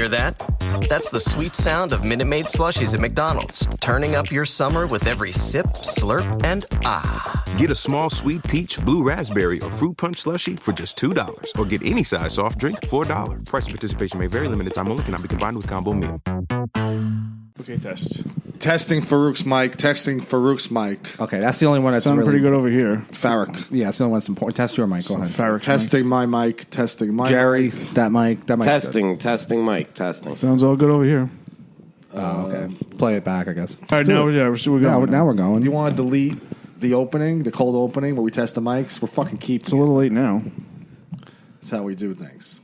Hear that? That's the sweet sound of Minute Maid slushies at McDonald's, turning up your summer with every sip, slurp, and ah. Get a small sweet peach, blue raspberry, or fruit punch slushie for just $2. Or get any size soft drink for $1. Price and participation may vary. Limited time only. Cannot be combined with combo meal. Okay, test. Testing Farouk's mic. Testing Farouk's mic. Okay, that's the only one that's Sounding really pretty good over here. Farouk. Yeah, that's the only one that's important. Test your mic. Go ahead. Farrick Testing my mic. Testing my Jerry, mic. that mic. That mic. Testing, mic, testing. Sounds all good over here. Oh, okay. Play it back, I guess. All right, now we're going. Now we're going. Do you want to delete the opening, the cold opening, where we test the mics? We're fucking keeping It's a little late now. That's how we do things.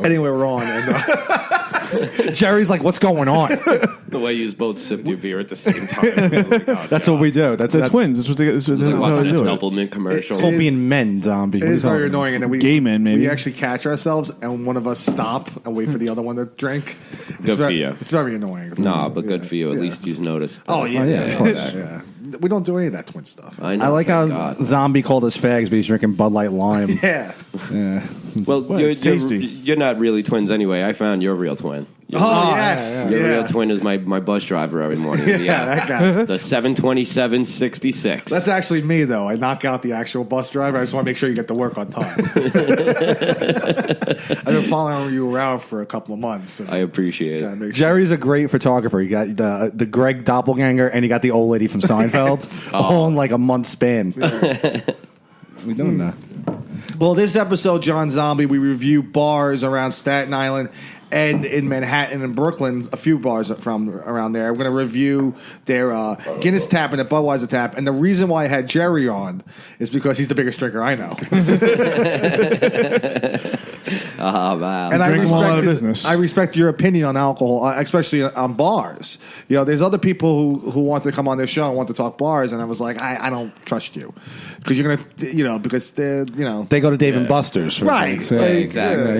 Anyway, we're on. And, Jerry's like, what's going on? The way you both sip your beer at the same time. That's what we do. That's twins. That's what they. That's how they do it. Supplement commercial. It's called being men, zombie. it is very annoying. And then Gay men, maybe. we actually catch ourselves, and one of us stop and wait for the other one to drink. Good for you. It's very annoying. Nah, but good for you. At least you've noticed. Oh, yeah. of course. Yeah. We don't do any of that twin stuff. I know. I like how thank God. Zombie called us fags, but he's drinking Bud Light Lime. Yeah. Yeah. Well, it's tasty. you're not really twins anyway. I found your real twin. Yes. Your real twin is my bus driver every morning. Yeah, that guy. The 727-66. That's actually me, though. I knock out the actual bus driver. I just want to make sure you get to work on time. I've been following you around for a couple of months. I appreciate it. Jerry's a great photographer. He got the Greg doppelganger, and he got the old lady from Seinfeld, all in like a month span. We doing that. Well, this episode, John Zombie, we review bars around Staten Island and in Manhattan and Brooklyn, a few bars from around there. I'm going to review their Guinness Tap and the Budweiser Tap. And the reason why I had Jerry on is because he's the biggest drinker I know. Oh, wow. And business. I respect your opinion on alcohol, especially on bars. You know, there's other people who want to come on this show and want to talk bars, and I was like, I don't trust you because you're gonna, because they're, they go to Dave and Buster's, for right? things. Yeah. Like, exactly.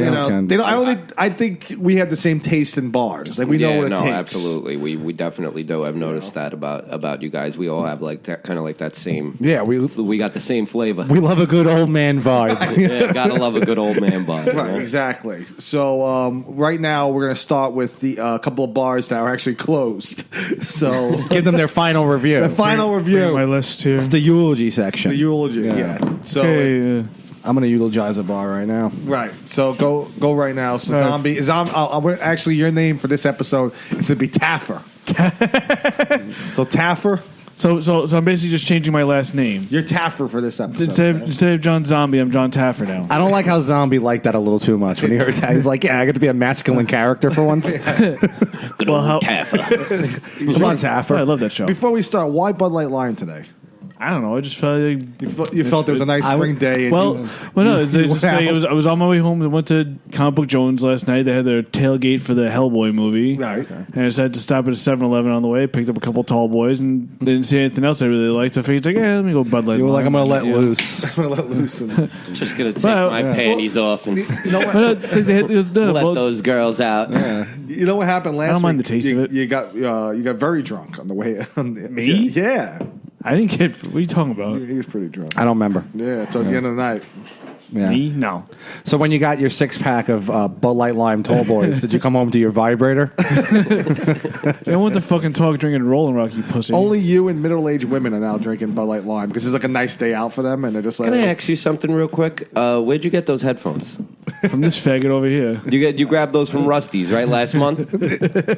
They don't. I think we have the same taste in bars. Like we know what it takes. Absolutely. We definitely do. I've noticed that about you guys. We all have like that kind of like that same. Yeah, we got the same flavor. we love a good old man vibe. Yeah, gotta love a good old man vibe. Right, exactly. So right now we're going to start with the couple of bars that are actually closed. So Give them their final review. the final Bring review, my list here. It's the eulogy section. the eulogy. Yeah. So Okay, I'm going to eulogize a bar right now. right. So go right now. So Zombie is actually your name for this episode is to be Taffer. So Taffer, so I'm basically just changing my last name. you're Taffer for this episode. Instead of John Zombie, I'm John Taffer now. I don't like how Zombie liked that a little too much. When he heard that, he's like, yeah, I get to be a masculine character for once. Good Well, how- old Taffer. Come on, Taffer. I love that show. Before we start, why Bud Light Lime today? I don't know. I just felt like You felt it was a nice spring day. And Well, no. It's just saying, I was on my way home. I went to Comic Book Jones last night. They had their tailgate for the Hellboy movie. Right. And I decided to stop at a 7-Eleven on the way. Picked up a couple tall boys and didn't see anything else I really liked. So I figured, let me go Bud Light. You were like, I'm Lime. going to let Yeah. loose. I'm gonna let loose. And, Just gonna take Well, my panties off and you know what? But, let those girls out. You know what happened last week? I don't mind the taste you, of it. You got very drunk on the way. Me? Yeah. I didn't get. What are you talking about? He was pretty drunk. I don't remember. Yeah, towards the end of the night. Yeah. Me? No. So when you got your 6-pack of Bud Light Lime Tall Boys, did you come home to your vibrator? I want the fucking talk, drinking Rolling Rock, you pussy. Only you and middle-aged women are now drinking Bud Light Lime because it's like a nice day out for them, and they're just like. Can I ask you something real quick? Where'd you get those headphones? from this faggot over here. You grabbed those from Rusty's, right, last month?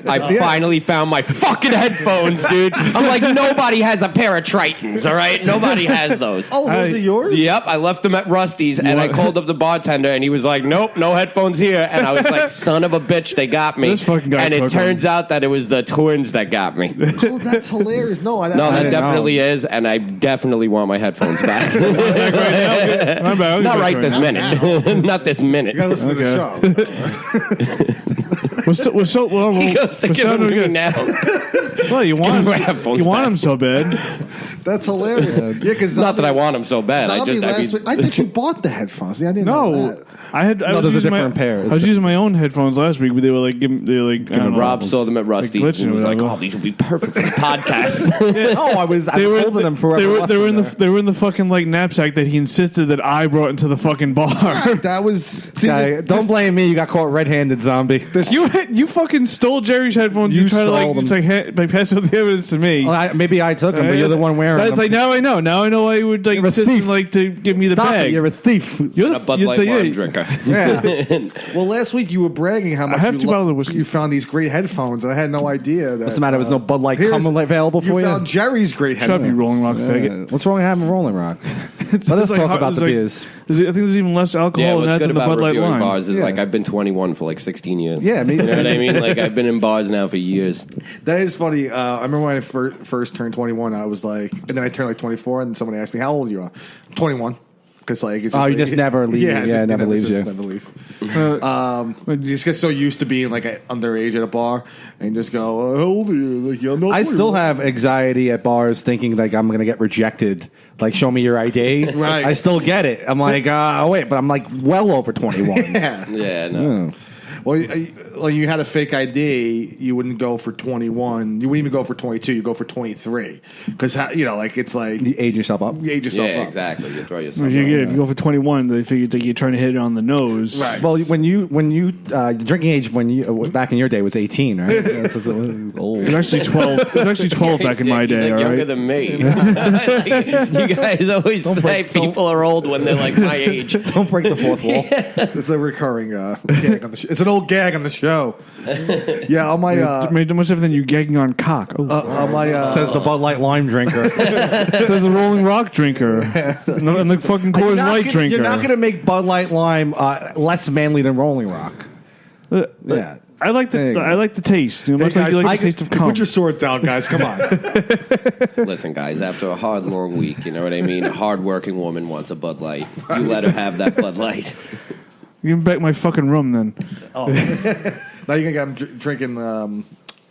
I finally found my fucking headphones, dude. I'm like, nobody has a pair of Tritons, all right? Nobody has those. Oh, those are yours? Yep, I left them at Rusty's, and I called up the bartender, and he was like, nope, no headphones here. And I was like, son of a bitch, they got me. This fucking guy and it took turns out that it was the twins that got me. Oh, that's hilarious. No, I No, that didn't definitely is, and I definitely want my headphones back. My bad. Not right this minute. Not this minute. You gotta listen to the show. We're so well, He goes to we're give them sounding to me good. now. Well, you want my him, headphones you want back. him so bad. That's hilarious. Yeah, because Not that I want them so bad. Zombie last week, I think you bought the headphones. headphones. See, I didn't know No, that. I had. I was there's a using different pair. I was using my own headphones last week, but they were like, I don't know. Rob saw them at Rusty's glitching and was or like, whatever. "Oh, these would be perfect for the podcast." I was holding them forever. They were in the fucking like knapsack that he insisted that I brought into the fucking bar. That was. See, Guy, don't blame me. You got caught red-handed, zombie. You fucking stole Jerry's headphones. You try to stole them. pass out the evidence to me. Well, maybe I took them, but you're the one wearing That's them. like now I know. Now I know why you would like You're a insist thief. like to give me the Stop bag. it. You're a thief. You're A Bud Light lime drinker. Yeah. well, last week you were bragging how much have you, 2 bottles of whiskey. you found these great headphones, and I had no idea that. What's the matter? There's no Bud Light here's- coming available for you? found Jerry's great Shut up, headphones. you Rolling Rock faggot. What's wrong with having Rolling Rock? Let us like talk hot- about it's the like- beers. I think there's even less alcohol Yeah, in what's that good than the about Bud Light reviewing wine. bars is Yeah. like I've been 21 for like 16 years. Yeah, me You know too. what I mean? Like I've been in bars now for years. That is funny. I remember when I first turned 21, I was like, and then I turned like 24, and someone asked me, "How old are you?" I'm 21. Because like, it's Oh, you like- just never leave. Yeah, Yeah, it never leaves you. Never leave. You just get so used to being like underage at a bar, and just go, "How old are you?" Like, I'm not I still 21. have anxiety at bars thinking like I'm going to get rejected. Like, show me your ID. Right. I still get it. I'm like, oh, wait, but I'm like well over 21. Yeah. Yeah, no. Well, you had a fake ID, you wouldn't go for 21. You wouldn't even go for 22. You go for 23 because like it's like You age yourself up. you age yourself Yeah, up. exactly. You throw yourself. If you go for 21, they figure like you're trying to hit it on the nose. Right. Well, when you drinking age when you back in your day was 18, right? That's old. It was actually 12. It was actually 12 back in my He's day. like all younger right. than me. You guys always say people are old when they're like my age. Don't break the fourth wall. It's a recurring gag on the show. It's an old gag on the show. Yeah, on my Made much different than you gagging on cock. Oh, on my Says the Bud Light lime drinker. says the Rolling Rock drinker and the fucking Coors Light drinker. You're not going to make Bud Light lime less manly than Rolling Rock. Yeah. I like the taste. You know, much Hey, like you guys, like the taste of cum. put your swords down, guys. Come on. Listen, guys, after a hard, long week, you know what I mean? A hard-working woman wants a Bud Light. You let her have that Bud Light. Give me back my fucking rum then. Now you're gonna get him drinking.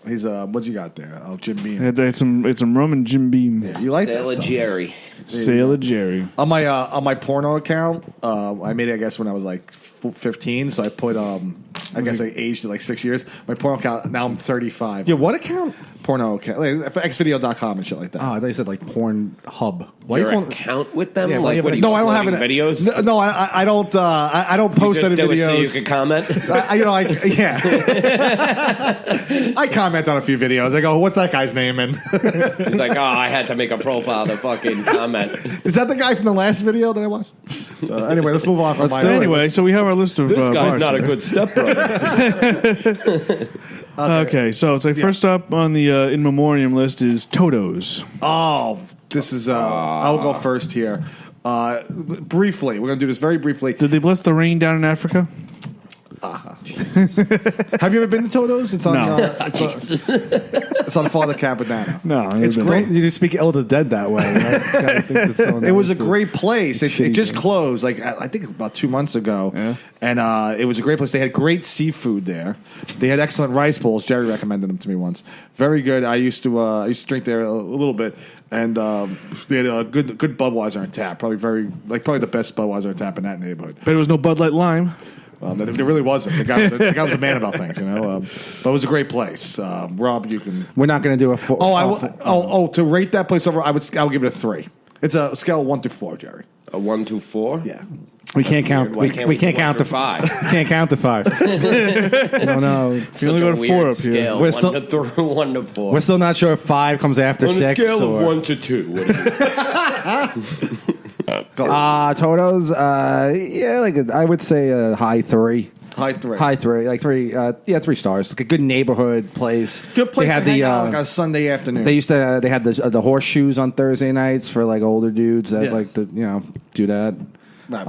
He's what you got there? Oh, Jim Beam. It's some rum and Jim Beam. You like that Sailor stuff? Jerry. Sailor Jerry. On my porno account, I made it, I guess, when I was like 15. So I put I guess I aged it like 6 years. My porno account now I'm 35. Your what account? Porno account, like for xvideo.com and shit like that. Oh, I thought you said like Porn Hub. Why Your you calling account with them? Yeah, why like, you what have are a- you No, I don't have uploading any videos. No, I don't. I don't post Just any do videos. it so you can comment. I comment on a few videos. I go, "What's that guy's name?" And It's like, oh, I had to make a profile to fucking comment. is that the guy from the last video that I watched? So anyway, let's move on from my. Anyway, so we have our list of This guy's bars not a here. good stepbrother. Okay, so it's like first up on the in memoriam list is Toto's. Oh, this is. I'll go first here. Briefly, we're gonna do this very briefly. Did they bless the rain down in Africa? Have you ever been to Toto's? It's on. No. It's on Father Capodanno. No, It's great. You just speak ill to dead that way. Right? This guy thinks it's so It was a nice. great place. It just Jesus. closed, like I think about 2 months ago, Yeah. and it was a great place. They had great seafood there. They had excellent rice bowls. Jerry recommended them to me once. Very good. I used to drink there a little bit, and they had a good Budweiser on tap. Probably the best Budweiser on tap in that neighborhood. But it was no Bud Light Lime. There really wasn't. The guy was a man about things, you know. But it was a great place. Rob, you can. We're not going to do a full. To rate that place over, I'll give it a 3. It's a scale of 1 to 4, Jerry. A 1 to 4? Yeah. We can't count. Why We can't can't do count 1 to through 5? Can't count to 5. No. Such only a go to 4 weird up here. scale. We're 1 still- to 3, 1 to 4. We're still not sure if 5 comes after on 6. a scale or, of 1 to 2. What is it? Toto's. I would say a high 3. High 3. High 3, like 3. 3 stars. Like a good neighborhood place. Good place They had to hang the. out like on a Sunday afternoon. They had the horseshoes on Thursday nights for like older dudes that Yeah. like to do that. Right.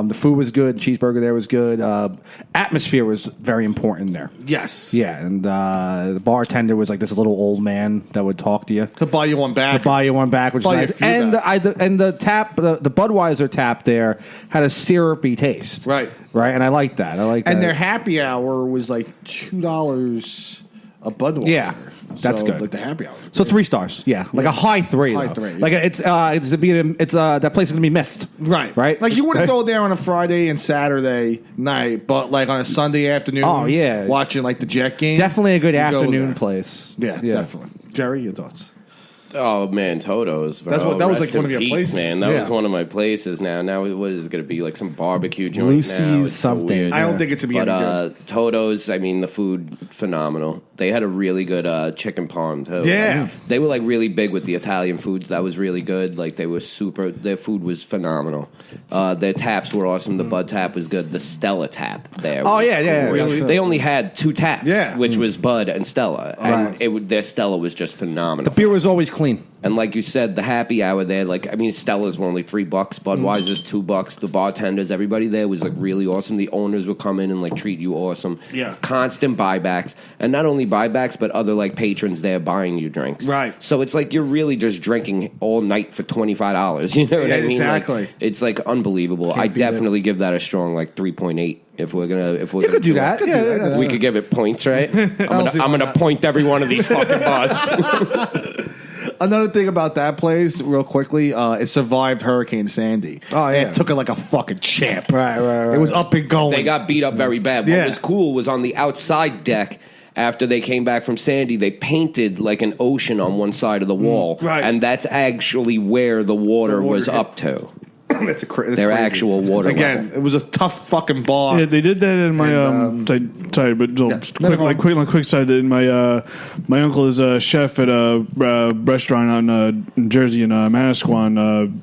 The food was good. Cheeseburger there was good. Atmosphere was very important there. Yes. Yeah, and the bartender was like this little old man that would talk to you. To buy you one back. Buy you one back, which Buy you is a nice. few And back. the tap, the Budweiser tap there had a syrupy taste. Right. Right, and I like that. And their happy hour was like $2 a Budweiser. Yeah, that's good. Like the happy hour. So 3 stars, yeah, like a high 3. High though. 3, yeah. Like it's that place is gonna be missed. Right. Right? Like you wouldn't go there on a Friday and Saturday night, but like on a Sunday afternoon. Oh, yeah. Watching like the Jet game. Definitely a good you go afternoon there. place. Yeah, definitely. Jerry, your thoughts? Oh man, Toto's. Bro. That was Rest like one in of your peace, places. man. That Yeah. was one of my places. Now what is it going to be? Like some barbecue joint Lucy's now? It's so something. weird. I don't think it's to be But any good. Toto's, I mean, the food phenomenal. They had a really good chicken parm too. Yeah. They were like really big with the Italian foods. That was really good. Like they were super. Their food was phenomenal. Their taps were awesome. The Bud tap was good. The Stella tap there. Oh, was yeah. great. Really? They only had 2 taps. Yeah. Which was Bud and Stella, and their Stella was just phenomenal. The beer was always clean. And like you said, the happy hour there, like I mean, Stella's were only $3, Budweiser's $2. The bartenders, everybody there was like really awesome. The owners would come in and like treat you awesome. Yeah. Constant buybacks, and not only buybacks, but other like patrons there buying you drinks. Right. So it's like you're really just drinking all night for $25. You know what I mean? exactly. Like, it's like unbelievable. I beat it. definitely give that a strong like 3.8. If we're gonna You could do that. Yeah. we could give it points, right? I'm see why gonna not. point every one of these fucking bars. Another thing about that place, real quickly, it survived Hurricane Sandy. Oh, yeah. It took it like a fucking champ. Right. It was up and going. They got beat up very bad. What Yeah. was cool was on the outside deck. After they came back from Sandy, they painted like an ocean on one side of the wall, right. and that's actually where the water was hit. up to. That's Their crazy. actual water Again, level. it was a tough fucking bar. Yeah, they did that in my sorry, but quick side. In my my uncle is a chef at a restaurant out in Jersey in Manasquan.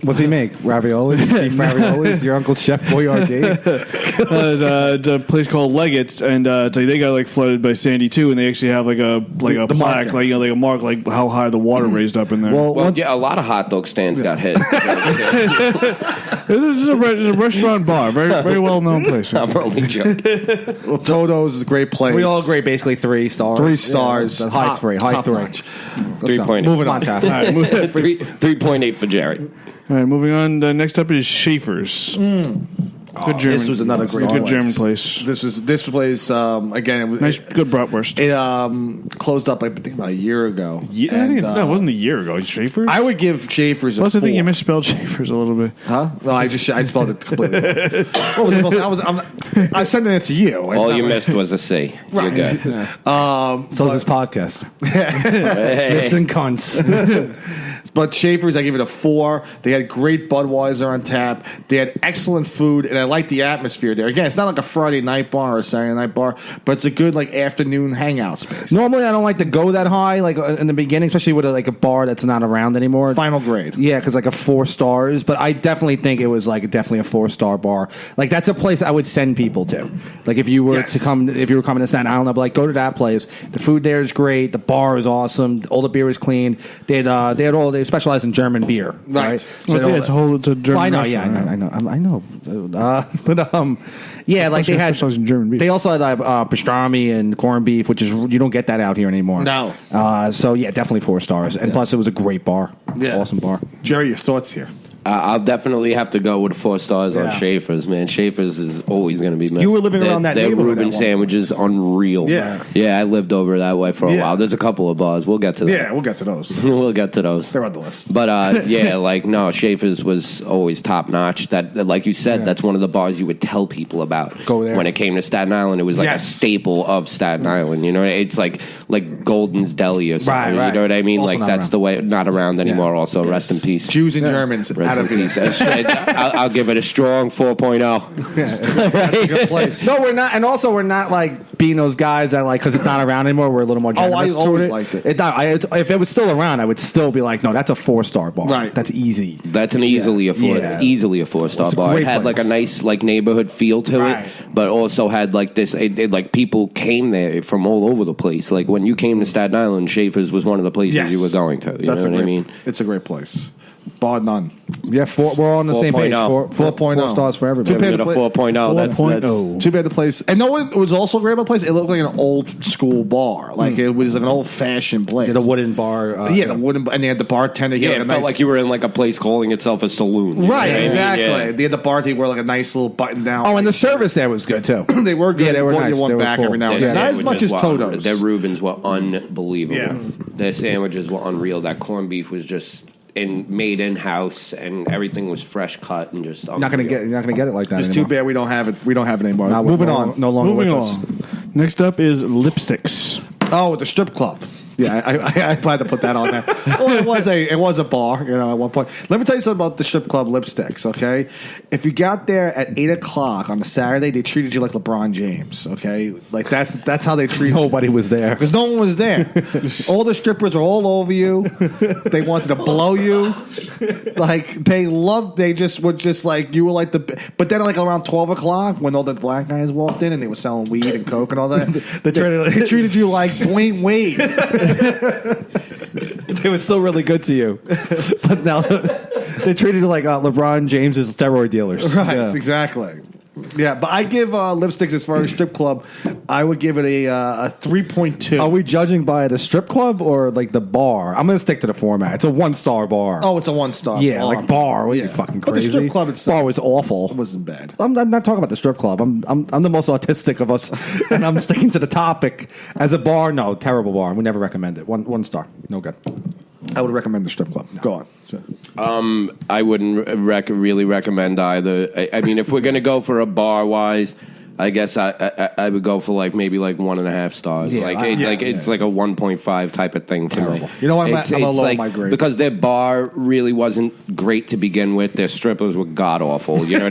What's he make? Raviolis? Beef raviolis? Your Uncle Chef Boyardee? It's a place called Leggett's, and it's like they got like flooded by Sandy too, and they actually have like a The plaque, marking. like a mark, like how high the water raised up in there. Well, yeah, a lot of hot dog stands got hit. This is a restaurant bar, very well known place. I'm only joking. Well, Toto's is a great place. We all agree, basically 3 stars. 3 stars. Yeah, high 3. High top 3. notch. 3.8. Moving on. Come on, Taff. All right, 3.8 for Jerry. all right, moving on. Next up is Schaefer's. Good German. This was another great good place. German place. This place again. It was, Nice, good bratwurst. It closed up, I think, about a year ago. Yeah, I And, think it wasn't a year ago. Schaefer's. I would give Schaefer's a Plus, I think 4. you misspelled Schaefer's a little bit. Huh? No, I spelled it completely wrong. What was I supposed to? I'm sending it to you. It's All not you like- missed was a C. You're good. So is this podcast. Hey. Listen, cunts. But Schaefer's, I give it a 4. They had great Budweiser on tap. They had excellent food, and I like the atmosphere there. Again, it's not like a Friday night bar or a Saturday night bar, but it's a good like afternoon hangout space. Normally, I don't like to go that high, like in the beginning, especially with like a bar that's not around anymore. Final grade. Yeah, because like a 4 stars. But I definitely think it was like definitely a 4-star bar. Like that's a place I would send people to. Like if you were Yes. to come, if you were coming to Staten Island, I'd be like, go to that place. The food there is great. The bar is awesome. All the beer is clean. They specialize in German beer. Right. So Well, it's a German well, I know. Yeah, restaurant, I know. Yeah, like they had. specialize in German beef. They also had pastrami and corned beef, which is you don't get that out here anymore. No. So yeah, definitely 4 stars, and plus it was a great bar. Yeah. Awesome bar. Jerry, your thoughts here? I'll definitely have to go with 4 stars on Yeah. Schaefer's, man. Schaefer's is always going to be missed. You were living around that Their neighborhood Reuben at one sandwiches, unreal. Yeah. Yeah, I lived over that way for a Yeah. while. There's a couple of bars. We'll get to that. Yeah, we'll get to those. We'll get to those. They're on the list. But yeah, like no, Schaefer's was always top notch. That, like you said, that's one of the bars you would tell people about. Go there. When it came to Staten Island, it was like Yes. a staple of Staten Island. You know, it's like Golden's Deli or something. Right. You know what I mean? Also like not that's around. the way. Not around anymore. Also, rest in peace. Jews and Germans Rest out in of peace. here. I'll give it a strong 4.0. That's a good place. No, we're not, and also we're not like being those guys that like because it's not around anymore. We're a little more Oh, I generous to always it. liked it. If it was still around, I would still be like, no, that's a 4-star bar. Right. That's easy. That's an easily a 4-star It's a bar. It great had like a place. nice like neighborhood feel to Right. it, but also had like this. Like people came there from all over the place. Like when you came to Staten Island, Schaefer's was one of the places Yes. you were going to. You That's know a what great, I mean? It's a great place. bar none. Yeah, we're all on the same page. 4.0. 4 stars for everybody. Too bad Get a 4.0. That's 4.0. Too bad the place. And no, it was also great about the place. It looked like an old school bar. Like it was like an old fashioned place. The wooden bar. the wooden, and they had the bartender. He Yeah, had it a felt nice, like you were in like a place calling itself a saloon. You know right, what I mean? exactly. Yeah. They had the bartender wear like a nice little button down. Oh, and the service there was good too. they were good. Yeah, they were brought nice. You one They were back cool. every now and Their then. Not as much as sandwiches were- Toto's. Their Reubens were unbelievable. Yeah. Their sandwiches were unreal. That corned beef was just made in house, and everything was fresh cut and just You're not gonna get it like that. It's anymore. too bad we don't have it. We don't have it anymore. Not Moving no, on. No longer Moving with us. along. Next up is lipsticks. Oh, the strip club. Yeah, I had to put that on there. Well, it was a bar, at one point. Let me tell you something about the strip club lipsticks. Okay, if you got there at 8:00 on a Saturday, they treated you like LeBron James. Okay, like that's how they treat. Nobody was there. Because no one was there. All the strippers were all over you. They wanted to blow you. Like they just were just like you were like the. But then like around 12:00 when all the black guys walked in and they were selling weed and coke and all that, they treated you like Dwayne Wade. They were still really good to you, but now they treated you like LeBron James's steroid dealers. Right, Yeah. exactly. Yeah, but I give lipsticks as far as strip club. I would give it a 3.2. Are we judging by the strip club or like the bar? I'm going to stick to the format. It's a 1-star bar. Oh, it's a 1-star. yeah, like bar. What are you fucking But the crazy? strip club itself bar was awful. wasn't bad. I'm not talking about the strip club. I'm the most autistic of us, and I'm sticking to the topic. As a bar, no, terrible bar. We never recommend it. 1 star, no good. I would recommend the strip club. Go on. Sure. I wouldn't really recommend either. I mean, if we're gonna go for a bar wise, I guess I would go for like maybe like 1.5 stars. Yeah, It's like a 1.5 type of thing to me. You know what? I'm It's gonna lower like- my grade. because their bar really wasn't great to begin with. Their strippers were god awful. You know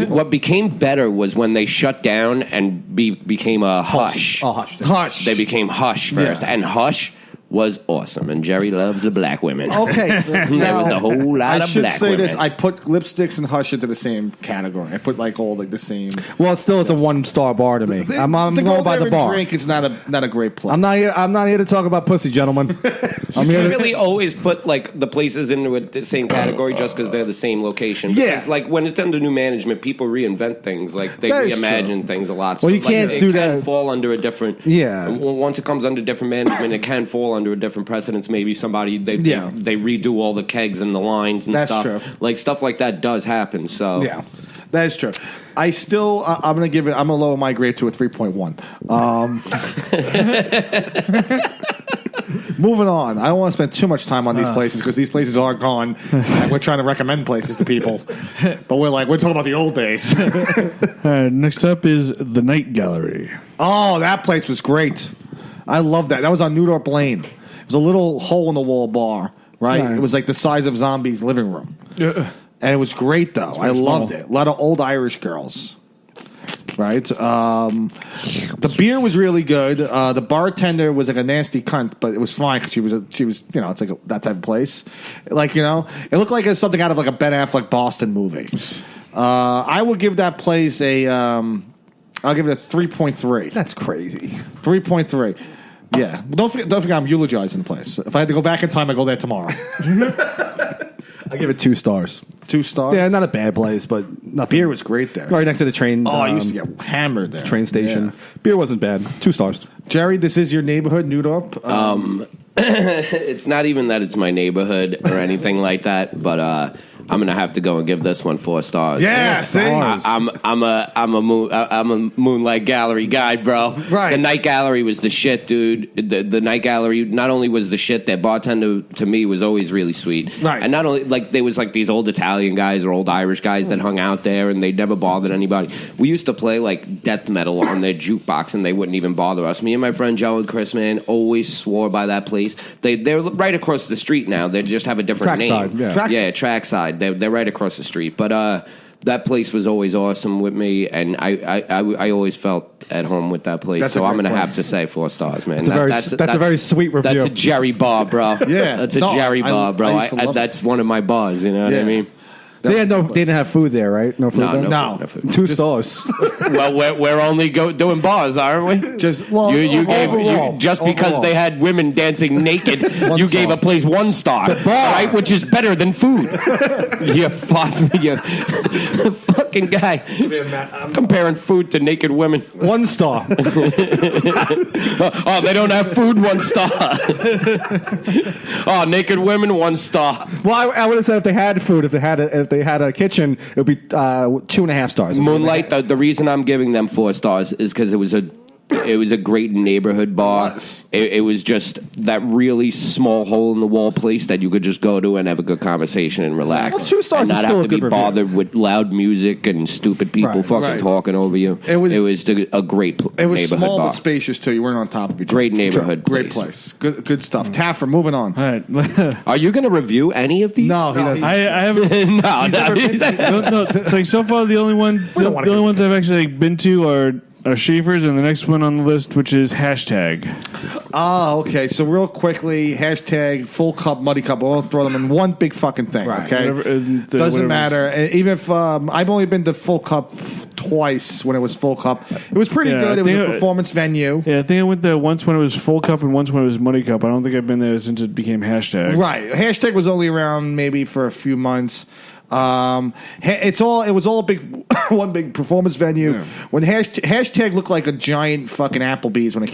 what became better was when they shut down and became a Hush. Oh, Hush. Hush. They became Hush first, Yeah. and Hush was awesome. And Jerry loves the black women. Okay. There was a whole lot I of should black say women. this. I put lipsticks and Hush into the same category. I put like all like the same. Well, it's a 1-star bar to me. I'm the going by there the and bar. Drink is not a great place. I'm not here to talk about pussy, gentlemen. I'm here I to really always put like the places into the same category just because they're the same location. Yeah. Because, like when it's under new management, people reinvent things. Like they That is reimagine things a lot. Well, you like, can't it do can that. fall under a different. Yeah. Once it comes under different management, it can fall under a different precedence. Maybe somebody they redo all the kegs and the lines and That's stuff. true. Like stuff like that does happen. So yeah. That is true. I'm going to give it. I'm going to lower my grade to a 3.1. Moving on. I don't want to spend too much time on these places because these places are gone. And we're trying to recommend places to people, but we're talking about the old days. Next up is the Night Gallery. Oh, that place was great. I love that. That was on New York Lane. It was a little hole in the wall bar, right? Right. It was like the size of Zombie's living room. And it was great, though. I loved it. A lot of old Irish girls. Right? The beer was really good. The bartender was like a nasty cunt, but it was fine because she was, it's like that type of place. It looked like it's something out of like a Ben Affleck Boston movie. I will give that place I'll give it a 3.3. That's crazy. 3.3. Yeah. Don't forget I'm eulogizing the place. If I had to go back in time, I'd go there tomorrow. I give it 2 stars. 2 stars? Yeah, not a bad place, but nothing. Beer was great there. Right next to the train. I used to get hammered there. train station. Yeah. Beer wasn't bad. 2 stars. Jerry, this is your neighborhood, Newdorp. it's not even that it's my neighborhood or anything like that, but I'm gonna have to go and give this one 4 stars. Yeah, see? I'm a Moonlight Gallery guy, bro. Right. The Night Gallery was the shit, dude. The Night Gallery not only was the shit, their bartender to me was always really sweet. Right. And not only like there was like these old Italian guys or old Irish guys that hung out there and they never bothered anybody. We used to play like death metal on their jukebox and they wouldn't even bother us. Me and my friend Joe and Chris, man, always swore by that place. They're right across the street now. They just have a different name. Trackside, yeah. Yeah, Trackside. They're right across the street. But that place was always awesome with me, and I always felt at home with that place. That's so a I'm great going to place. have to say 4 stars, man. That's a very sweet review. That's a Jerry bar, bro. Yeah. That's a No, Jerry bar, bro. I used to love That's one of my bars. You know what I mean? They didn't have food there, right? No food No, there? no food. 2 stores. Well, we're only doing bars, aren't we? Just You gave overall, just because overall. they had women dancing naked, you gave a place 1 star, right? Which is better than food. You fucking guy comparing food to naked women. 1 star. Oh, they don't have food. 1 star. Oh, naked women. 1 star. Well, I would have said if they had food, if they had a kitchen, it would be 2.5 stars. Moonlight. The reason I'm giving them 4 stars is because it was a great neighborhood bar. It was just that really small hole in the wall place that you could just go to and have a good conversation and relax. Well, 2 stars and not is still have a to be good review. bothered with loud music and stupid people Right. talking over you. It was a great It was neighborhood small bar. but spacious too. You weren't on top of each other. Great neighborhood Great place. place. Good stuff. Taffer, moving on. All right. Are you going to review any of these? No, he doesn't. I haven't. No, it's like so far the only ones I've actually been to are Schaefer's, and the next one on the list, which is hashtag. Oh, okay. So real quickly, hashtag full cup, muddy cup. We'll throw them in one big fucking thing. Right. Okay, doesn't Whatever's- matter. And even if I've only been to full cup twice when it was full cup, it was pretty Yeah, good. I It was think a performance venue. Yeah, I think I went there once when it was full cup and once when it was muddy cup. I don't think I've been there since it became hashtag. Right. Hashtag was only around maybe for a few months. It was all a big one big performance venue. Yeah. When hashtag looked like a giant fucking Applebee's when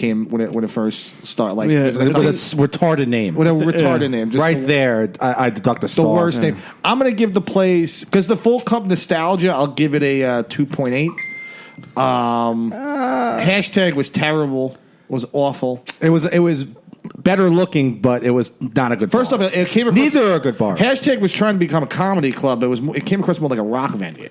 it first started. Like Yeah, it was With a retarded name. with a retarded name. Just Right there, I deduct a the star. worst name. I'm going to give the place because the full cup nostalgia. I'll give it a 2.8. Hashtag was terrible. Was awful. It was better looking, but it was not a good First bar. off, it came across. Neither are good bars. Hashtag was trying to become a comedy club. It came across more like a rock venue.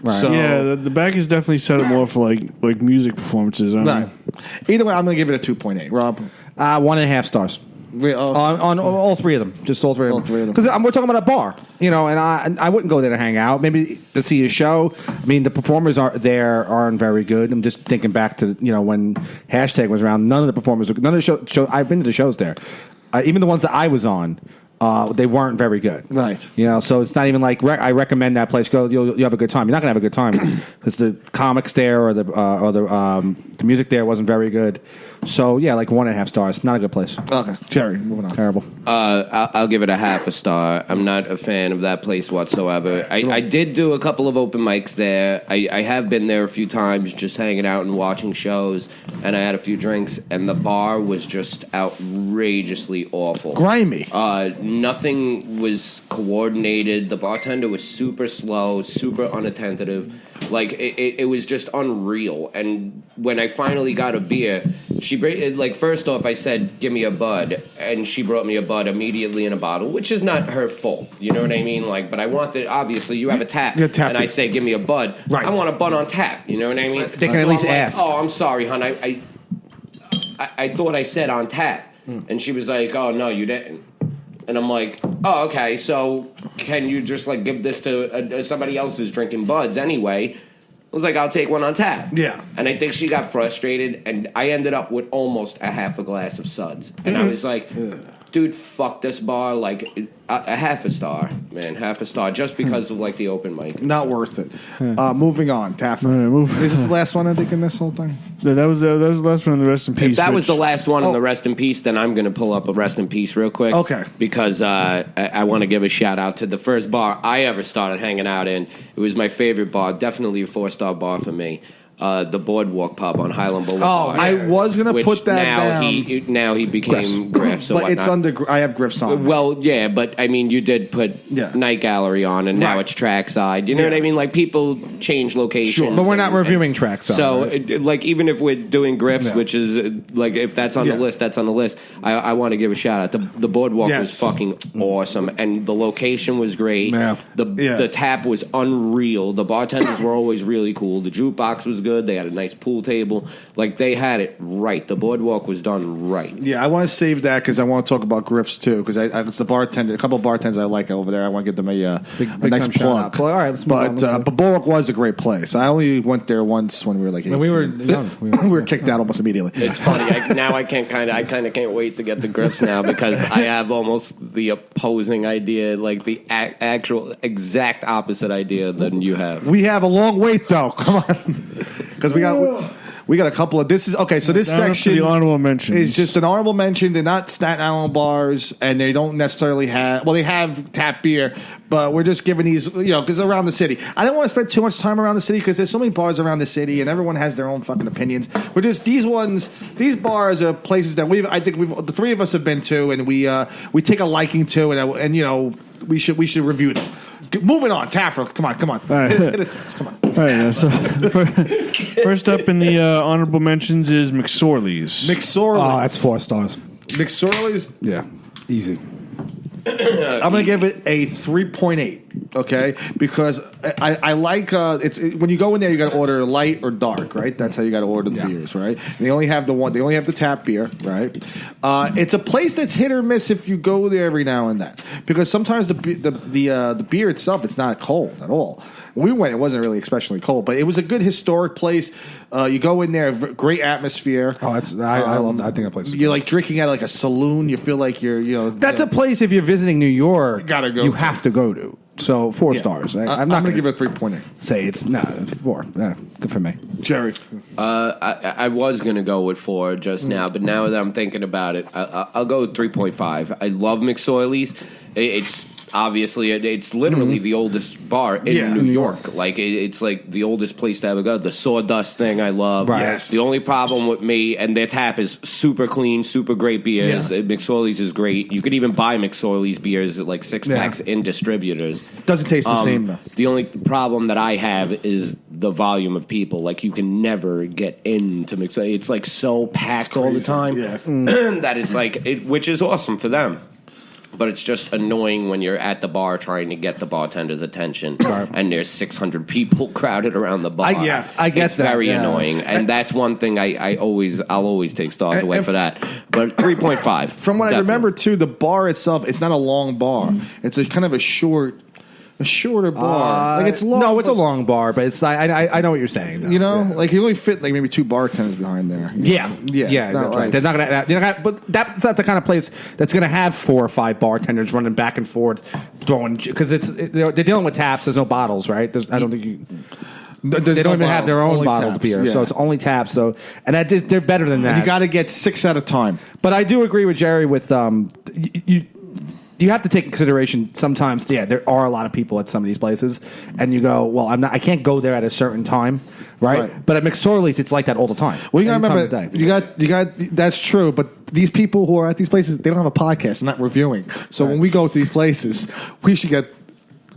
Right. So, Yeah, the back is definitely set up more for like music performances. I don't right. know. Either way, I'm going to give it a 2.8. Rob, 1.5 stars. On all 3 of them, just all 3 All of three of them. them. Because we're talking about a bar, and I wouldn't go there to hang out. Maybe to see a show. I mean, the performers aren't very good. I'm just thinking back to when hashtag was around. None of the performers, none of the show. I've been to the shows there, even the ones that I was on. They weren't very good, Right. So it's not even like I recommend that place. Go, you'll have a good time. You're not gonna have a good time because the comics there or the music there wasn't very good. So yeah, like 1.5 stars. Not a good place. okay, Jerry, moving on. Terrible. I'll give it a 0.5 star. I'm not a fan of that place whatsoever. I did do a couple of open mics there. I have been there a few times just hanging out and watching shows, and I had a few drinks, and the bar was just outrageously awful. Grimy. Nothing was coordinated. The bartender was super slow, super unattentive. Like, it was just unreal. And when I finally got a beer, first off, I said, give me a Bud. And she brought me a Bud immediately in a bottle, which is not her fault. You know what I mean? But I wanted, obviously, you have a tap. Yeah, tap. And I say, give me a Bud. Right. I want a Bud on tap. You know what I mean? They can at least I'm like, ask. oh, I'm sorry, hon. I thought I said on tap. And she was like, oh, no, you didn't. And I'm like, oh, okay, so can you just, give this to somebody else who's drinking Buds anyway? I was like, I'll take one on tap. Yeah. And I think she got frustrated, and I ended up with almost a half a glass of suds. And I was like, dude, fuck this bar. A 0.5 star, man, 0.5 star, just because of, the open mic. Not worth it. Moving on, Taffer. All right, move. This is the last one I think in this whole thing. That was the last one in the rest in peace. If that was the which- last one in the rest in peace, then I'm going to pull up a rest in peace real quick. Okay. Because I want to give a shout out to the first bar I ever started hanging out in. It was my favorite bar, definitely a 4-star bar for me. The Boardwalk Pub on Highland Boulevard. I was going to which put that now down. Now he became Griff's. But it's under. I have Griff's on. Well, yeah, but I mean, you did put Yeah. Night Gallery on, and now Right. it's Trackside. You know Yeah. what I mean? People change locations. Sure. But we're not and- reviewing tracks. So, right? even if we're doing Griff's, Yeah. which is if that's on Yeah. the list, that's on the list. I want to give a shout out. The boardwalk was Yes. fucking awesome, and the location was great. Yeah. The tap was unreal. The bartenders were always really cool. The jukebox was good. They had a nice pool table. Like, they had it right. The boardwalk was done right. Yeah, I want to save that because I want to talk about Griff's too. Because it's the bartender, a couple of bartenders I like over there. I want to give them a nice plug. All right, let's move on. But Boardwalk was a great place. I only went there once when we were like 18. When we were young, we were kicked out almost immediately. It's funny. I can't wait to get to Griff's now because I have almost the opposing idea, like the actual exact opposite idea than you have. We have a long wait though. Come on, because we got a couple of this is okay. So this section the honorable mentions is just an honorable mention. They're not Staten Island bars, and they don't necessarily have. Well, they have tap beer, but we're just giving these, because around the city. I don't want to spend too much time around the city because there's so many bars around the city, and everyone has their own fucking opinions. We're just these bars are places that the three of us have been to, and we take a liking to, and we should review them. Moving on, Taffer, come on. All right. Hit it, come on. All right, so first up in the honorable mentions is McSorley's. McSorley's. Oh, that's 4 stars. McSorley's. Yeah, easy. I'm going to give it a 3.8, okay? Because I like when you go in there, you got to order light or dark, right? That's how you got to order the beers, right? And they only have the tap beer, right? It's a place that's hit or miss if you go there every now and then, because sometimes the beer itself, it's not cold at all. When we went, it wasn't really especially cold, but it was a good historic place. You go in there, great atmosphere. Oh, I think that place is You're like drinking at like a saloon. You feel like you're. That's a place if you're visiting New York, Gotta go you to. have to go to. So 4 stars. I'm not going to going give it a 3.8. say it's 4. Yeah, good for me. Jerry. I was going to go with 4 just now, but now that I'm thinking about it, I'll go with 3.5. I love McSorley's. It's obviously it's literally the oldest bar in New York. Like it's like the oldest place to ever go. The sawdust thing I love. Right. Yes. The only problem with me and their tap is super clean, super great beers. Yeah. McSorley's is great. You could even buy McSorley's beers at like 6-packs in distributors. Doesn't taste the same though. The only problem that I have is the volume of people. Like you can never get into McSorley's. It's like so packed all the time that it's like which is awesome for them. But it's just annoying when you're at the bar trying to get the bartender's attention, and there's 600 people crowded around the bar. I get it's that. Very annoying, and that's one thing I'll always take stars away for that. But 3.5. From what I remember too, the bar itself, it's not a long bar. It's a kind of a shorter bar. Like it's long. No, it's a long bar, but it's I know what you're saying. Though. Like you only fit like maybe 2 bartenders behind there. Yeah. It's not That's like- right. They're not gonna. But that's not the kind of place that's gonna have 4 or 5 bartenders running back and forth, throwing because they're dealing with taps. There's no bottles, right? I don't think you. They don't even have their own bottled beer, so it's only taps. So they're better than that. And you got to get 6 at a time. But I do agree with Jerry with you have to take in consideration sometimes. Yeah, there are a lot of people at some of these places, and you go, well, I can't go there at a certain time, right? But at McSorley's, it's like that all the time. Well, you got to remember, you got. That's true, but these people who are at these places, they don't have a podcast, they're not reviewing. So when we go to these places, we should get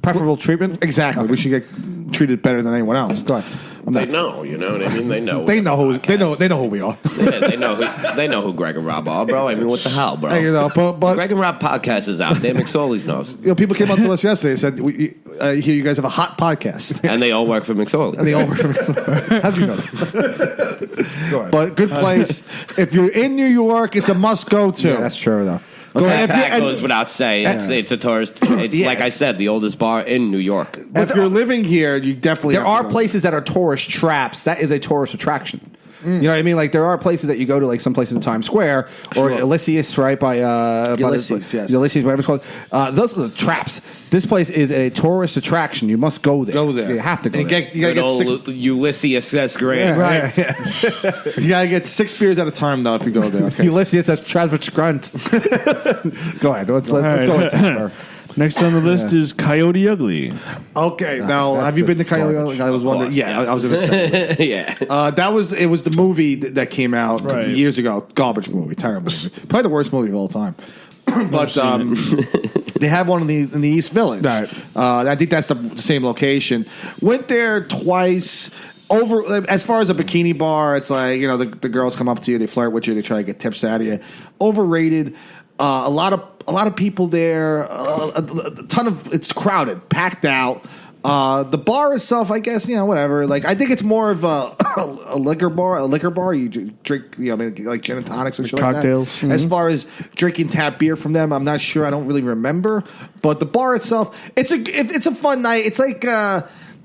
preferable treatment. Exactly, we should get treated better than anyone else. Go ahead. They know, you know what I mean? They know. They know who we are. Yeah, they know who Greg and Rob are, bro. I mean, what the hell, bro? But Greg and Rob podcast is out there. McSorley's knows. People came up to us yesterday and said, "I hear you guys have a hot podcast," and they all work for McSorley. How'd you know that? But good place. If you're in New York, it's a must go to. Yeah, that's true though. That goes without saying. It's a tourist. It's like I said, the oldest bar in New York. If you're living here, you definitely there are places that are tourist traps. That is a tourist attraction. You know what I mean? Like there are places that you go to, like some places in Times Square or Ulysses, right? By Ulysses, yes, Ulysses, whatever it's called. Those are the traps. This place is a tourist attraction. You must go there. Go there. You have to go. You there. gotta get 6 Ulysses S. Grant. Right. You gotta get 6 beers at a time though if you go there. Okay. Ulysses S. Travis Grunt. Go ahead. Let's go with that. Next on the list is Coyote Ugly. Okay, now have you been to Coyote Ugly? I was wondering. Yeah, I was going to say. Yeah. It was the movie that came out years ago. Garbage movie, terrible movie. Probably the worst movie of all time. But they have one in the East Village. Right. I think that's the same location. Went there twice. As far as a bikini bar, it's like the girls come up to you, they flirt with you, they try to get tips out of you. Overrated. A lot of people there. A ton of it's crowded, packed out. The bar itself, I guess, whatever. Like, I think it's more of a liquor bar. You drink, like gin and tonics and shit cocktails. like that. As far as drinking tap beer from them, I'm not sure. I don't really remember. But the bar itself, it's a fun night. It's like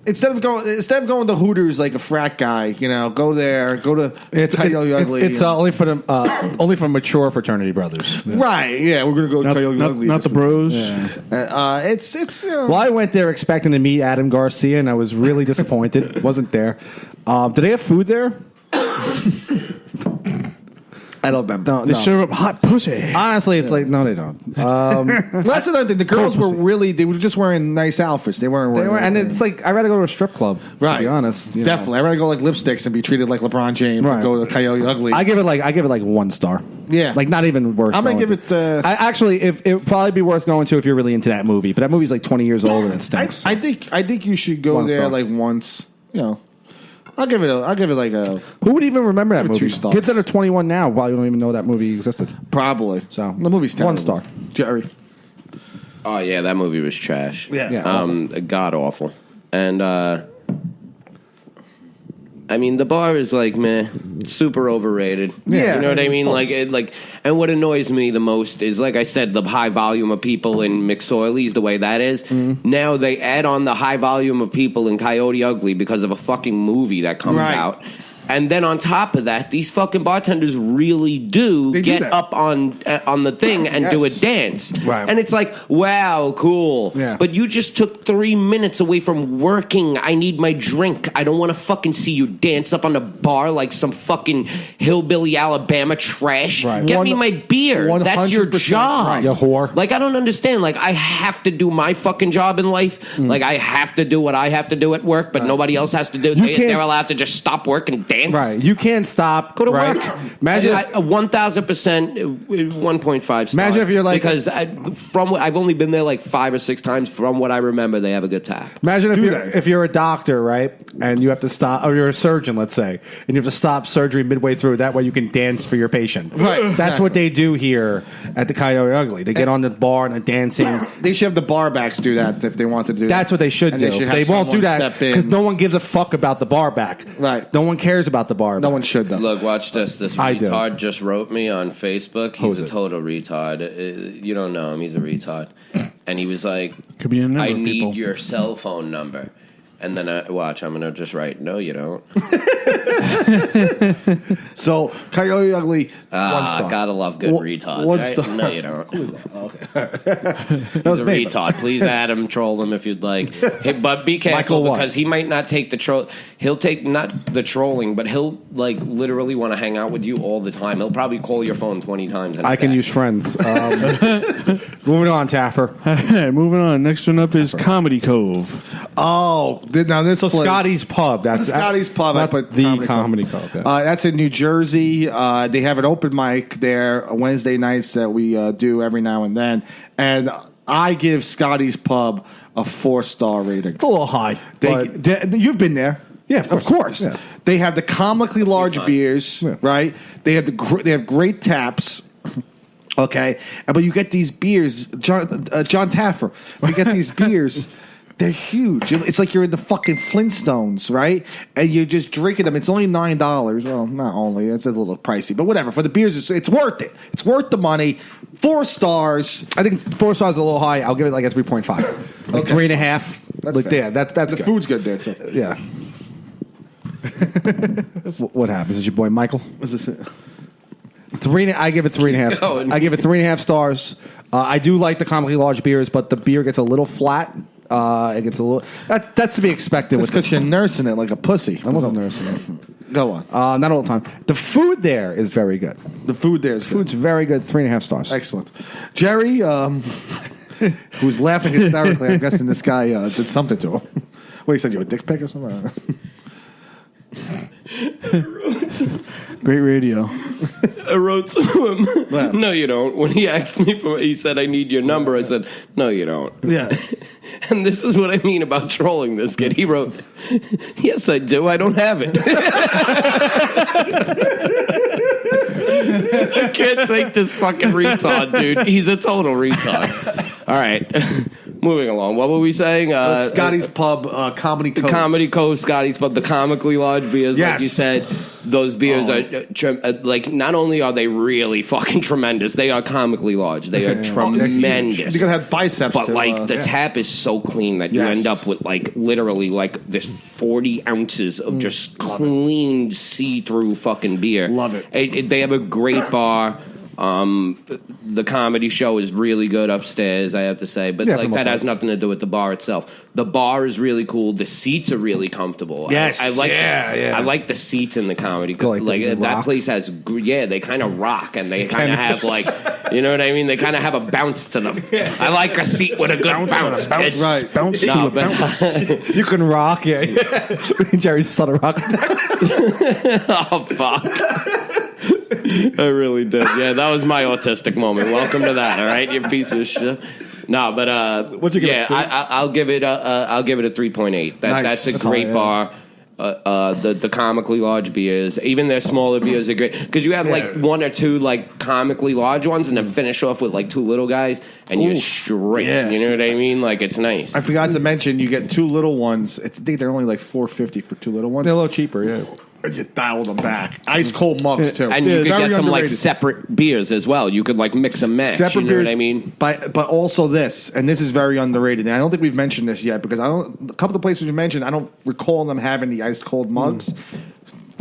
instead of going to Hooters like a frat guy, go there, go to it's only for mature fraternity brothers. Yeah. Right? Yeah, we're gonna go Coyote Ugly. Not the bros. Yeah. It's. Well, I went there expecting to meet Adam Garcia, and I was really disappointed. Wasn't there? Did they have food there? I don't remember. They serve up hot pussy. Honestly, it's like no, they don't. That's another thing. The girls were just wearing nice outfits. They weren't. And it's like I'd rather go to a strip club. Right. To be honest, Definitely, I'd rather go like lipsticks and be treated like LeBron James. Right. And go to Coyote Ugly. I give it like 1 star. Yeah, like not even worth. I'm gonna give it. It would probably be worth going to if you're really into that movie. But that movie's like 20 years old and it stinks. I think you should go there like once. I'll give it like a. Who would even remember that movie? 2 stars. Kids that are 21 now probably don't even know that movie existed. Probably. So the movie's terrible. 1 star. Jerry. Oh yeah, that movie was trash. Yeah. God awful. And I mean, the bar is like meh, super overrated. Yeah, you know what I mean. And what annoys me the most is, like I said, the high volume of people in McSorley's, the way that is. Now they add on the high volume of people in Coyote Ugly because of a fucking movie that comes out. And then on top of that, these fucking bartenders really do get up on the thing and do a dance. Right. And it's like, wow, cool. Yeah. But you just took 3 minutes away from working. I need my drink. I don't want to fucking see you dance up on the bar like some fucking hillbilly Alabama trash. Right. Get me my beer. That's your job. Right. You whore. Like, I don't understand. Like, I have to do my fucking job in life. Like, I have to do what I have to do at work, but nobody else has to do. They're allowed to just stop work and dance. Right. You can't stop. Go to right? work. Imagine 1,000%, 1.5 stars. Imagine if you're like because I've only been there like 5 or 6 times. From what I remember, they have a good tap. Imagine if you're a doctor, right, and you have to stop, or you're a surgeon, let's say, and you have to stop surgery midway through. That way, you can dance for your patient. Right. That's what they do here at the Coyote Ugly. They get on the bar and are dancing. They should have the bar backs do that if they want to do that. That's what they should do. They won't do that because no one gives a fuck about the bar back. Right. No one cares about the bar back. No one should, though. Look, watch this. This I do. retard just wrote me on Facebook. He's a total retard. You don't know him. He's a retard. And he was like, Could be a number I of need people. your cell phone number. And then, watch, I'm going to just write, no, you don't. So, Coyote Ugly, 1 star. Gotta love good retards. 1 Right? star. No, you don't. Okay. He's a retard. Please add him, troll him if you'd like. Hey, but be careful because he might not take the troll. He'll take not the trolling, but he'll like literally want to hang out with you all the time. He'll probably call your phone 20 times. I can use friends. Moving on, Taffer. Moving on. Next one up is Comedy Cove. Oh, now this So place, Scotty's Pub. That's Scotty's Pub. Not I put the Comedy Cove. Yeah. That's in New Jersey. They have an open mic there Wednesday nights that we do every now and then, and I give Scotty's Pub a 4-star rating. It's a little high. You've been there. Yeah, of course. Yeah. They have the comically large beers, right? They have they have great taps. Okay, but you get these beers, John Taffer. You get these beers. They're huge. It's like you're in the fucking Flintstones, right? And you're just drinking them. It's only $9. Well, not only. It's a little pricey, but whatever. For the beers, it's worth it. It's worth the money. 4 stars. I think 4 stars is a little high. I'll give it like a 3.5. Like 3.5. That's like fair. yeah, that's The good. food's good there too. Yeah. What happens? Is your boy Michael? Is this it? I give it 3.5. Oh, I give it 3.5 stars. I do like the comically large beers, but the beer gets a little flat. It gets a little. That's to be expected. It's because you're nursing it like a pussy. I wasn't nursing it. Go on. Not all the time. The food there is very good. The food there is Food's very good. 3.5 stars. excellent. Jerry, who's laughing hysterically, I'm guessing this guy did something to him. What, he sent you a dick pic or something? Great radio. I wrote to him. No, you don't. When he asked me he said, I need your number. I said, no, you don't. Yeah. And this is what I mean about trolling this kid. He wrote, yes, I do. I don't have it. I can't take this fucking retard, dude. He's a total retard. All right. Moving along. What were we saying? Scotty's Pub, Comedy Cove. The Comedy Cove, Scotty's Pub, the comically large beers, like you said. Those beers are, like, not only are they really fucking tremendous, they are comically large. They are tremendous. You're going to have biceps, but, too. like, the tap is so clean that you end up with, like, literally, like, this 40 ounces of just clean, see-through fucking beer. Love it. They have a great bar. The comedy show is really good upstairs, I have to say, but like that has nothing to do with the bar itself. The bar is really cool. The seats are really comfortable. Yes, I like the seats in the comedy. Like that place has, they kind of rock and they kind of have like, you know what I mean? They kind of have a bounce to them. I like a seat with a good bounce. Right, bounce to a bounce. You can rock, Jerry just started rocking. Oh fuck. I really did. Yeah, that was my autistic moment. Welcome to that. All right, you piece of shit. No, but what'd you give it? I'll give it a 3.8. That's a great bar. The comically large beers, even their smaller beers are great because you have like one or two like comically large ones, and then finish off with like two little guys, and you're straight. Yeah. You know what I mean? Like it's nice. I forgot to mention, you get two little ones. I think they're only like $4.50 for two little ones. They're a little cheaper, You dialed them back. Ice cold mugs too, and you could get them like underrated. separate beers as well. You could like mix and match. Separate you know beers, what I mean? But also this, and this is very underrated. And I don't think we've mentioned this yet because a couple of the places we mentioned, I don't recall them having the ice cold mugs.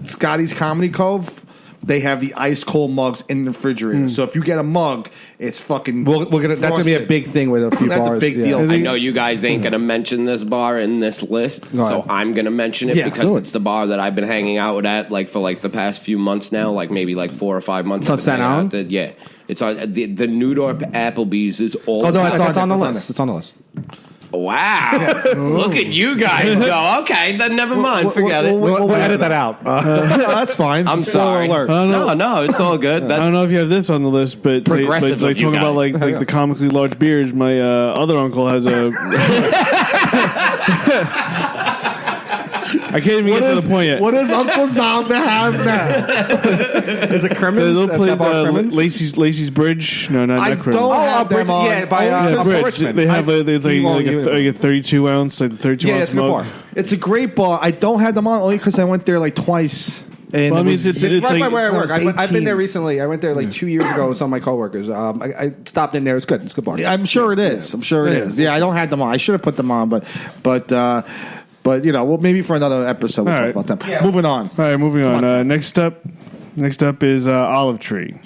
Scotty's Comedy Cove, they have the ice cold mugs in the refrigerator. So if you get a mug, it's fucking. That's gonna be a big thing with a few That's bars. a big deal. I know you guys ain't going to mention this bar in this list, so I'm going to mention it because it's the bar that I've been hanging out at like for like the past few months now, like maybe like 4 or 5 months. It's on Staten Island? Yeah. It's on the New Dorp Applebee's is all. Oh no, it's on the list. It's on the list. Wow. Look at you guys go. Okay, then never mind. Forget it. We'll edit that out. That's fine. I'm sorry. Alert. No, it's all good. I don't know if you have this on the list, but Progressive like of you talking about guys. like the comically large beers. My other uncle has a. I can't even get to the point yet. What does Uncle Zombie have now? Is it Crimmins? They'll play Crimmins? Lacey's Bridge. No, not I Crimmins. don't have them on. Bridge. Richmond. They have it's like a 32 ounce, like the 32 ounce it's a good mug. bar. It's a great bar. I don't have them on only because I went there like twice. And Well, I it mean, was- it's Right like, by where I work. I was I've been 18. there recently. I went there like 2 years ago with some of my coworkers. I stopped in there. It's good. It's a good bar. I'm sure it is. I'm sure it is. Yeah, I don't have them on. I should have put them on, but you know, well, maybe for another episode we'll All talk right. about them. Moving on. all right, moving on. Tom. Next up is Olive Tree.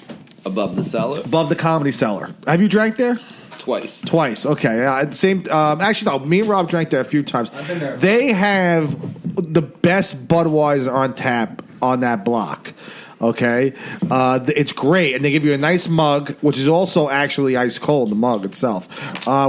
Above the cellar Above the Comedy Cellar. Have you drank there? twice. Twice. Okay. Same. Actually, no. Me and Rob drank there a few times. I've been there. They have the best Budweiser on tap on that block. Okay, it's great, and they give you a nice mug, which is also actually ice cold. The mug itself.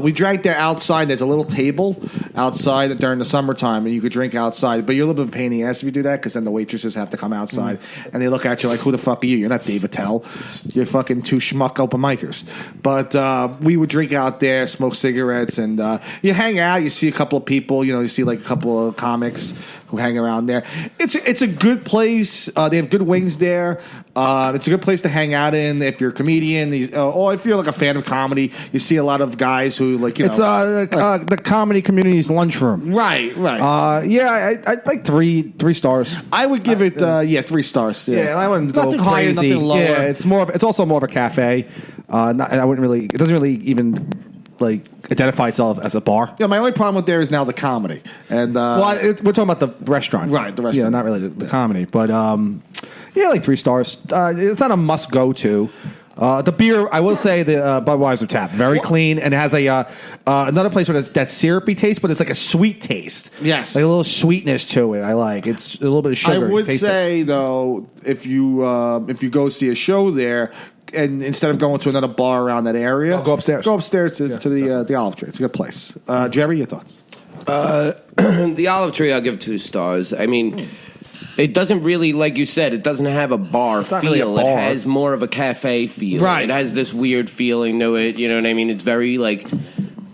We drank there outside. There's a little table outside during the summertime, and you could drink outside. But you're a little bit of a pain in the ass if you do that, because then the waitresses have to come outside, and they look at you like, "Who the fuck are you? You're not Dave Attell. You're fucking two schmuck open micers." But we would drink out there, smoke cigarettes, and you hang out. You see a couple of people. You know, you see like a couple of comics who hang around there. It's a good place. They have good wings there. It's a good place to hang out in if you're a comedian, or if you're like a fan of comedy. You see a lot of guys who like It's the comedy community's lunchroom. right. I like three stars. I would give it 3 stars. Yeah, I wouldn't nothing go higher, crazy. nothing lower. Yeah, it's also more of a cafe. I wouldn't really. It doesn't really even like identify itself as a bar. My only problem with there is now the comedy, and We're talking about the restaurant, Right, the restaurant. Yeah, not really the comedy, but like 3 stars. It's not a must go to. The beer, I will say, the Budweiser tap, very clean, and it has another place where it's that syrupy taste, but it's like a sweet taste. Yes. Like a little sweetness to it. I like it's a little bit of sugar. I would Taste it. say though, if you go see a show there, and instead of going to another bar around that area, Go upstairs. Go upstairs to the Olive Tree. It's a good place. Jerry, your thoughts? The Olive Tree, I'll give 2 stars. I mean, it doesn't really, like you said, it doesn't have a bar not feel. really a bar. It has more of a cafe feel. Right. It has this weird feeling to it. You know what I mean? It's very like.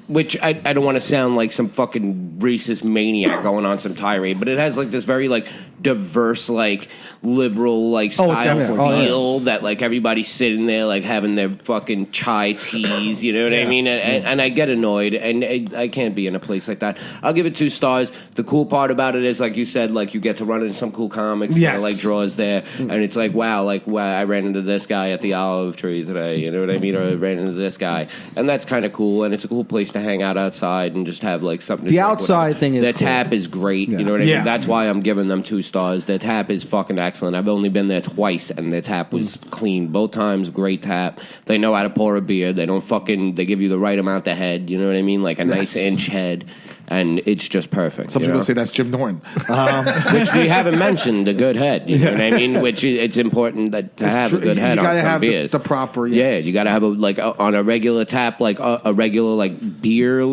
Which I don't want to sound like some fucking racist maniac going on some tirade, but it has like this very like diverse, like liberal, like style feel that like everybody's sitting there like having their fucking chai teas. You know what I mean? And I get annoyed, and I can't be in a place like that. I'll give it 2 stars. The cool part about it is, like you said, like you get to run into some cool comics. Yes. Like draws there, and it's like wow, I ran into this guy at the olive tree today. You know what I mean? Or I ran into this guy, and that's kind of cool. And it's a cool place to hang out outside and just have like something. The outside thing is the cool. tap is great. You know what I mean? That's why I'm giving them 2 stars. The tap is fucking excellent. I've only been there twice, and the tap was clean both times. Great tap. They know how to pour a beer. They don't fucking. They give you the right amount of head. You know what I mean? Like a nice inch head. And it's just perfect. Some people say that's Jim Norton. Which we haven't mentioned, a good head. You know what I mean? Which it's important to have a good head on some beers. The proper, yes. Yeah, you got to have on a regular tap, like a regular like beer,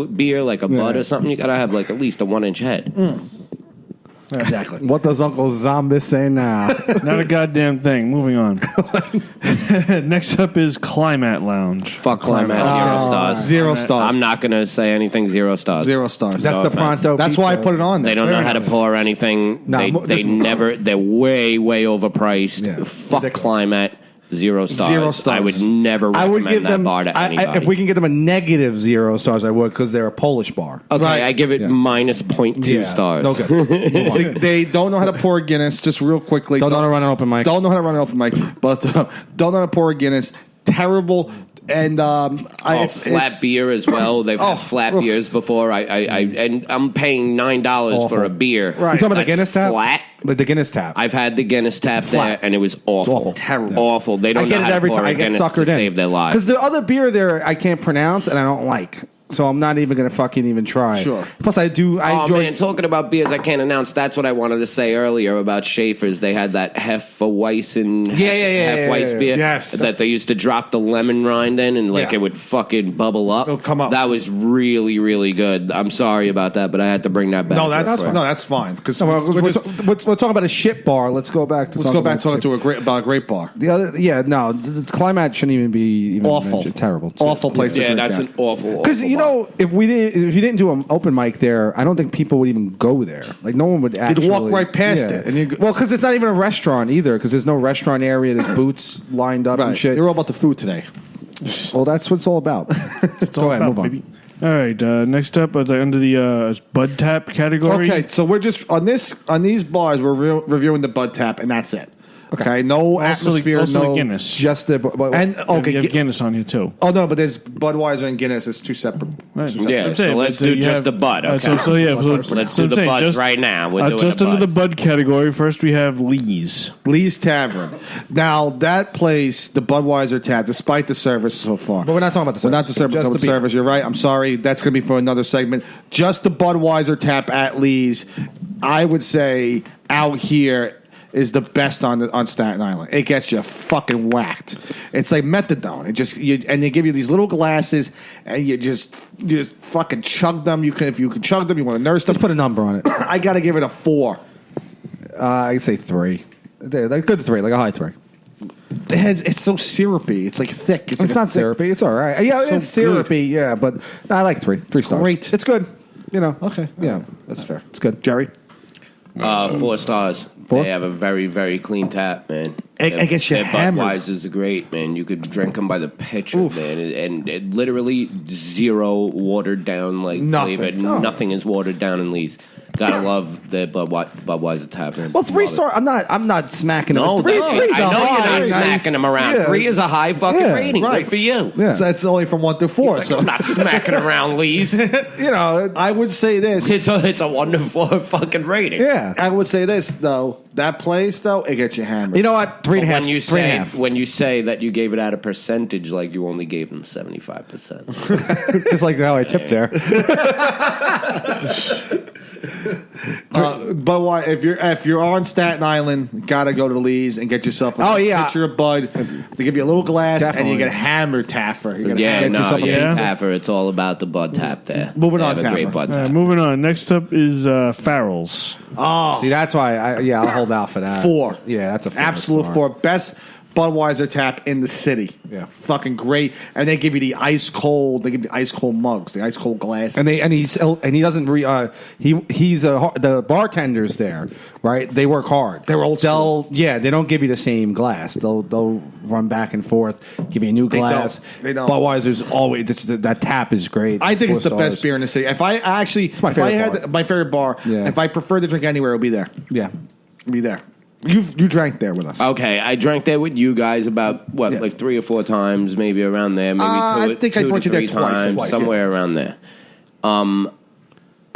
like a Bud or something. You got to have like at least a 1-inch head. Exactly. What does Uncle Zombie say now? Not a goddamn thing. Moving on. Next up is Climat Lounge. Fuck Climat. 0 stars. 0 stars. I'm not going to say anything. 0 stars. 0 stars. That's the Pronto. That's why I put it on there. They don't know how to pour anything. They never. They're way overpriced. Yeah. Fuck Climat. 0 stars. 0 stars. I would never recommend I would give that them, bar to anybody. if we can get them a negative 0 stars, I would, because they're a Polish bar. Okay, I give it minus 0.2 stars. Okay. They don't know how to pour a Guinness. Just real quickly. Don't know how to run an open mic. Don't know how to run an open mic. But don't know how to pour a Guinness. Terrible. And flat beer as well. They've had flat beers before. And I'm paying $9 for a beer. Right. You talking about the Guinness tap? Flat. But the Guinness tap. I've had the Guinness tap there, and it was awful. Awful. Terrible. Awful. They don't I get know it how every to pour time. I a get Guinness suckered to in. save their lives. Because the other beer there I can't pronounce and I don't like. So I'm not even going to fucking even try. Sure. Plus, I enjoy. Man, talking about beers I can't announce, that's what I wanted to say earlier about Schaefer's. They had that Hefeweizen Hefeweiss beer that they used to drop the lemon rind in and it would fucking bubble up. It'll come up. That was really, really good. I'm sorry about that, but I had to bring that back. No, that's fine. Because we're talking about a shit bar. Let's go back to about a great bar. The Climat shouldn't even be awful. Terrible. Awful place. Yeah, that's an awful. Because if you didn't do an open mic there, I don't think people would even go there. Like no one would actually. You'd walk right past it. And because it's not even a restaurant either. Because there's no restaurant area. There's booths lined up and shit. You're all about the food today. Well, that's what it's all about. Go ahead, move on. Baby. All right. Next up, under the Bud Tap category. Okay, so we're just on these bars. We're reviewing the Bud Tap, and that's it. Okay, no atmosphere, also no the Guinness. Just the You have Guinness on here too. Oh no, but there's Budweiser and Guinness. It's 2 separate. Right. Yeah, so let's do just the Bud. Okay. Let's do the Buds right now. We're doing just under the Bud category. First, we have Lee's Tavern. Now that place, the Budweiser tap, despite the service so far, but we're not talking about the service. We're not the service. Just the service. You're right. I'm sorry. That's going to be for another segment. Just the Budweiser tap at Lee's, I would say out here is the best on Staten Island. It gets you fucking whacked. It's like methadone. And they give you these little glasses, and you just fucking chug them. If you can chug them, you want to nurse them. Just put a number on it. I got to give it a 4. I'd say 3. Like good 3, like a high 3. It's so syrupy. It's like thick. It's not syrupy. It's all right. Yeah, it's syrupy. Yeah, but I like 3. 3 stars. Great. It's good. Okay. Yeah, that's fair. It's good. Jerry? 4 stars. 4? They have a very, very clean tap, man. It gets you hammered. Budweisers are great, man. You could drink them by the pitcher, man. And it literally 0 watered down nothing. flavor. No. Nothing is watered down in Lee's. Gotta love the Budweiser tap, man. Well, 3 star. I'm not smacking them. No, 3 I know you're not smacking them around. Yeah. 3 is a high fucking rating. Right. Good for you. Yeah. So it's only from 1 through 4. So I'm not smacking around Lee's. I would say this. It's a 1 to 4 fucking rating. Yeah. I would say this though. That place though, it gets you hammered. You know what? 3.5. When you say that you gave it at a percentage, like you only gave them 75%. Just like how I tipped there. But why? If you're on Staten Island, gotta go to Lee's and get yourself a pitcher of Bud. They give you a little glass, and you get hammered Taffer. Taffer. It's all about the Bud tap there. Moving on, Taffer. Great Bud tap. Moving on. Next up is Farrell's. Oh, see, that's why I'll hold out for that. 4. Yeah, that's a 4. Absolute 4. Budweiser tap in the city. Yeah. Fucking great. And they give you the ice cold. They give you the ice cold mugs, the ice cold glass. And he doesn't the bartenders there, right? They work hard. They're old school. They don't give you the same glass. They'll run back and forth, give you a new glass. They don't. Budweiser's always that tap is great. I think 4 it's the stars. best beer in the city. If I my favorite had bar. my favorite bar, if I preferred to drink anywhere, it would be there. Yeah. It'd be there. You drank there with us. Okay, I drank there with you guys about like 3 or 4 times, maybe around there. Maybe I think I two brought to you there 3 twice, times, somewhere around there.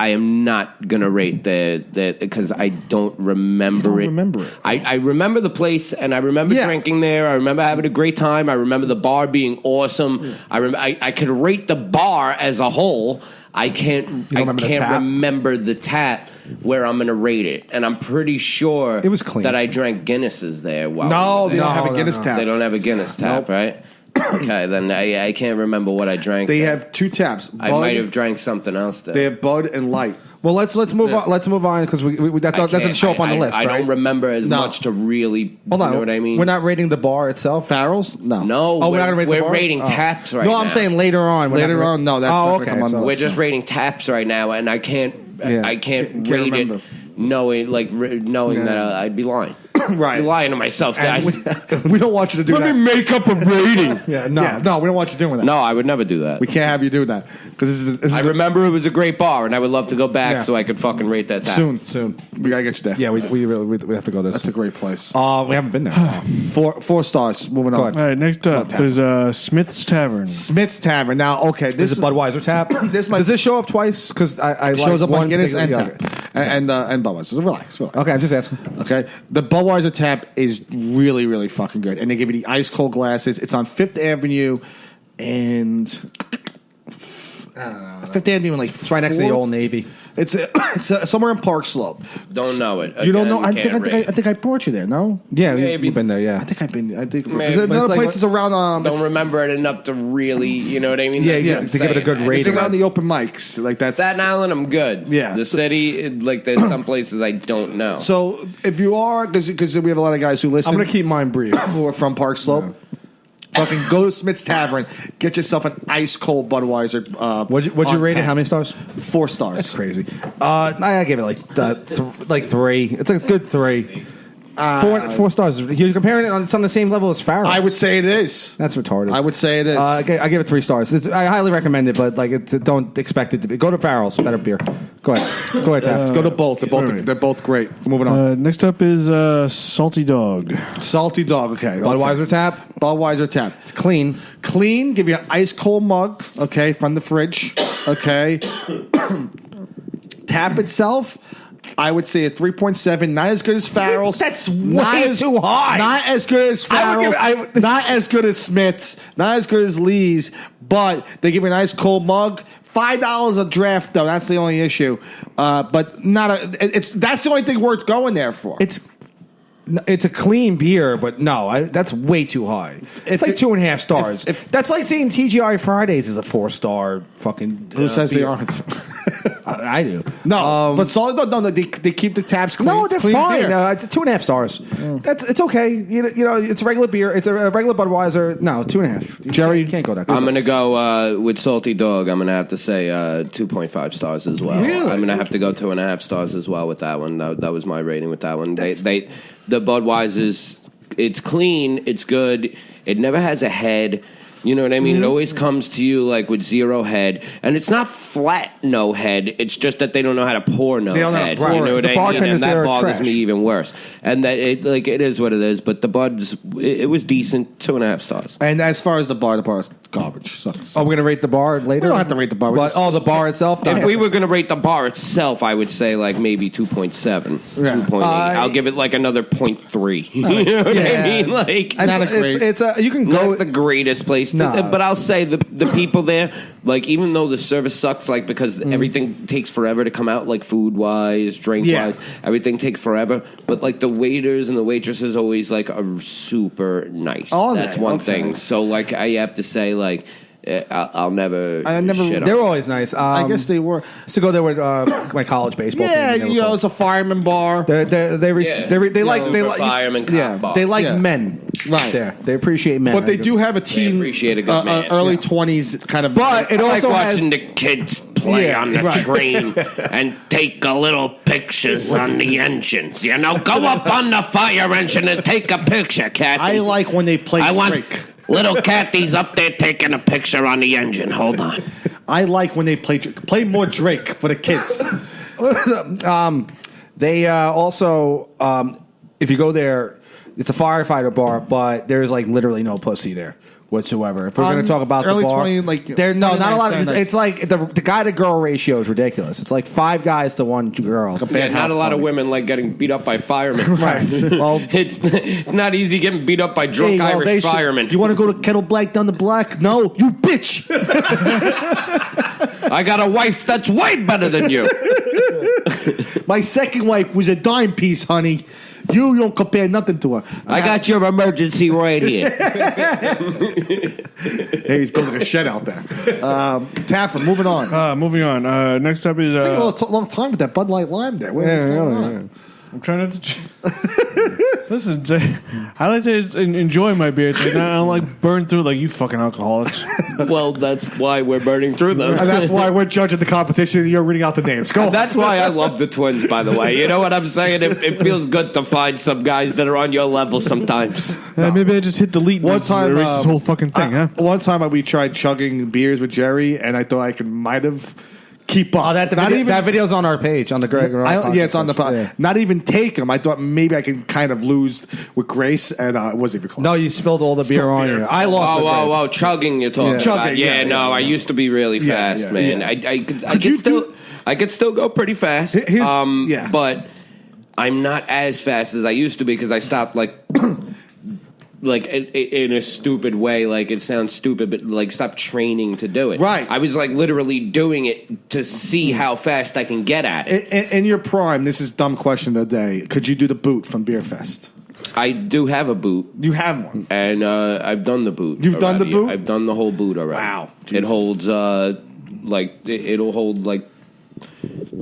I am not gonna rate the because I don't remember it. Remember it. I remember the place, and I remember drinking there. I remember having a great time. I remember the bar being awesome. I could rate the bar as a whole. I can't remember the tap where I'm going to rate it, and I'm pretty sure it was clean. that I drank Guinnesses there. No, they don't have a Guinness tap. They don't have a Guinness tap, right? Okay, then I can't remember what I drank. They there. have 2 taps. I might have drank something else there. They have Bud and Light. Well, let's move on. Let's move on because that doesn't show up on the list. I right? don't remember as much to really. Hold on, you know what I mean? We're not rating the bar itself. Farrell's? No. No, Oh, we're not gonna rate the we're bar? rating taps right now. No, I'm saying later on. Later on, no, that's not gonna come on the We're list. just rating taps right now, and I can't Can't rate remember. it knowing that I'd be lying. Right. Be lying to myself, guys. We don't want you to do that. Let me make up a rating. No, we don't want you doing that. No, I would never do that. We can't have you do that because I remember it was a great bar, and I would love to go back so I could fucking rate that tap. soon. We gotta get you there. Yeah, we have to go there. That's a great place. We haven't been there. 4 stars. Moving on. All right, next up is Smith's Tavern. Smith's Tavern. Now, okay, This is a Budweiser tap. Does this show up twice? Because I It shows like up on one Guinness and particular- tap and Budweiser. So relax. Okay, I'm just asking. Okay, the Budweiser tap is really, really fucking good, and they give you the ice cold glasses. It's on 5th Avenue, and Fifth Avenue, and like It's right next to the Old Navy. It's somewhere in Park Slope. Don't know it. You don't know? I Again, think I brought you there. No, Yeah, Maybe. we've been there. Yeah, I think I've been. I think Maybe. there's But another it's like- places around. don't remember it enough to really, you know what I mean? Yeah, That's yeah, what I'm to give it a saying. good rating. It's around the open mics. Like that's Staten Island, I'm good. Yeah. The city, like there's some places I don't know. So if you are, because we have a lot of guys who listen, I'm gonna keep mine brief. who are from Park Slope. Fucking go to Smith's Tavern, get yourself an ice cold Budweiser. What'd you on rate it? tap. How many stars? 4 stars. That's crazy. I gave it like 3. It's a good 3. 4 stars. You're comparing it it's on the same level as Farrell's. I would say it is. That's retarded. I would say it is. I give it 3 stars. I highly recommend it, but don't expect it to be. Go to Farrell's, better beer. Go ahead, Taft. Go to both. They're both great. Moving on. Next up is Salty Dog. Salty Dog. Okay. Budweiser tap. Budweiser tap. It's clean. Clean. Give you an ice cold mug. Okay, from the fridge. Okay. Tap itself. I would say a 3.7. Not as good as Farrell's. That's way too high. Not as good as Farrell's. Not as good as Smith's. Not as good as Lee's. But they give you an ice cold mug. $5 a draft, though. That's the only issue. But not a. That's the only thing worth going there for. It's a clean beer, but no, that's way too high. It's like 2.5 stars. That's like saying TGI Fridays is a 4-star fucking. Who says beer. they aren't? I do. No, but solid. No, they keep the taps clean. No, they're clean fine. beer. It's 2.5 stars. It's okay. You know, it's a regular beer. It's a regular Budweiser. No, 2.5. Jerry, you can't go that good. I'm going to go with Salty Dog. I'm going to have to say 2.5 stars as well. Really? I'm going to have to go 2.5 stars as well with that one. That was my rating with that one. The Budweiser's, it's clean, it's good, it never has a head. You know what I mean? It always comes to you like with 0 head, and it's not flat no head. It's just that they don't know how to pour no They don't know how to head. pour You know it. what The I mean? bartenders And there that are bothers trash. me even worse. And that it is what it is. But the Buds, it was decent. 2.5 stars. And as far as the bar is garbage. Sucks. Oh, we're gonna rate the bar later. We don't have to rate the bar. The bar itself. If we were going to rate the bar itself, I would say like maybe 2.7, Yeah. 2.8. I'll give it like another 0.3. You know what I mean? Like You can go. not the greatest place, No. but I'll say the people there, like even though the service sucks, like because everything takes forever to come out, like food wise, drink wise, everything takes forever. But like the waiters and the waitresses always like are super nice. Oh, that's one thing. So like I have to say like. I'll never. Shit They on were it. always nice. I guess they were. Used to go there with my college baseball Yeah, team. it's a fireman bar. They like Fireman cop bar. They like Yeah. men. Right. there. They appreciate men. But they do have a teen, appreciate a good man. early 20s kind of. But it I also like has watching the kids play on the train and take a little pictures on the engines. You know, go up on the fire engine and take a picture, Kathy. I like when they play Drake. Little Kathy's up there taking a picture on the engine. Hold on. I like when they play more Drake for the kids. They also, if you go there, it's a firefighter bar, but there's like literally no pussy there whatsoever. If we're going to talk about early the bar, 20, like there not a lot. Saturdays. It's like the guy to girl ratio is ridiculous. It's like 5 guys to 1 girl. Yeah, not a lot of women like getting beat up by firemen. Right. Well, It's not easy getting beat up by drunk Irish firemen. You want to go to Kettle Black down the block? No, you bitch. I got a wife that's way better than you. My second wife was a dime piece, honey. You don't compare nothing to her. I got your emergency right here. Hey, he's building a shed out there. Taffer, moving on. Moving on. Next up is. Took a long time with that Bud Light Lime there. What's going on? I'm trying not to. Listen, I like to enjoy my beer. I don't like burn through like you fucking alcoholics. Well, that's why we're burning through them. And that's why we're judging the competition and you're reading out the names. Go on. That's why I love the Twins, by the way. You know what I'm saying? It feels good to find some guys that are on your level sometimes. Maybe I just hit delete. One time, erase this whole fucking thing. One time we tried chugging beers with Jerry, and I thought I might have keep up. Oh, that video's on our page on the Greg. Yeah, it's on the pod. Yeah. Not even take them. I thought maybe I can kind of lose with Grace, and it wasn't even close. No, you spilled all the beer on you. I lost. Oh, chugging! You're talking about. Chugging, I used to be really fast, man. Yeah. I could still go pretty fast. But I'm not as fast as I used to be because I stopped like in a stupid way, like it sounds stupid, but like stop training to do it. Right. I was like literally doing it to see how fast I can get at it. In your prime, this is a dumb question of the day. Could you do the boot from Beer Fest? I do have a boot. You have one, and I've done the boot. You've done the boot? I've done the whole boot already. Wow, Jesus. It holds it'll hold like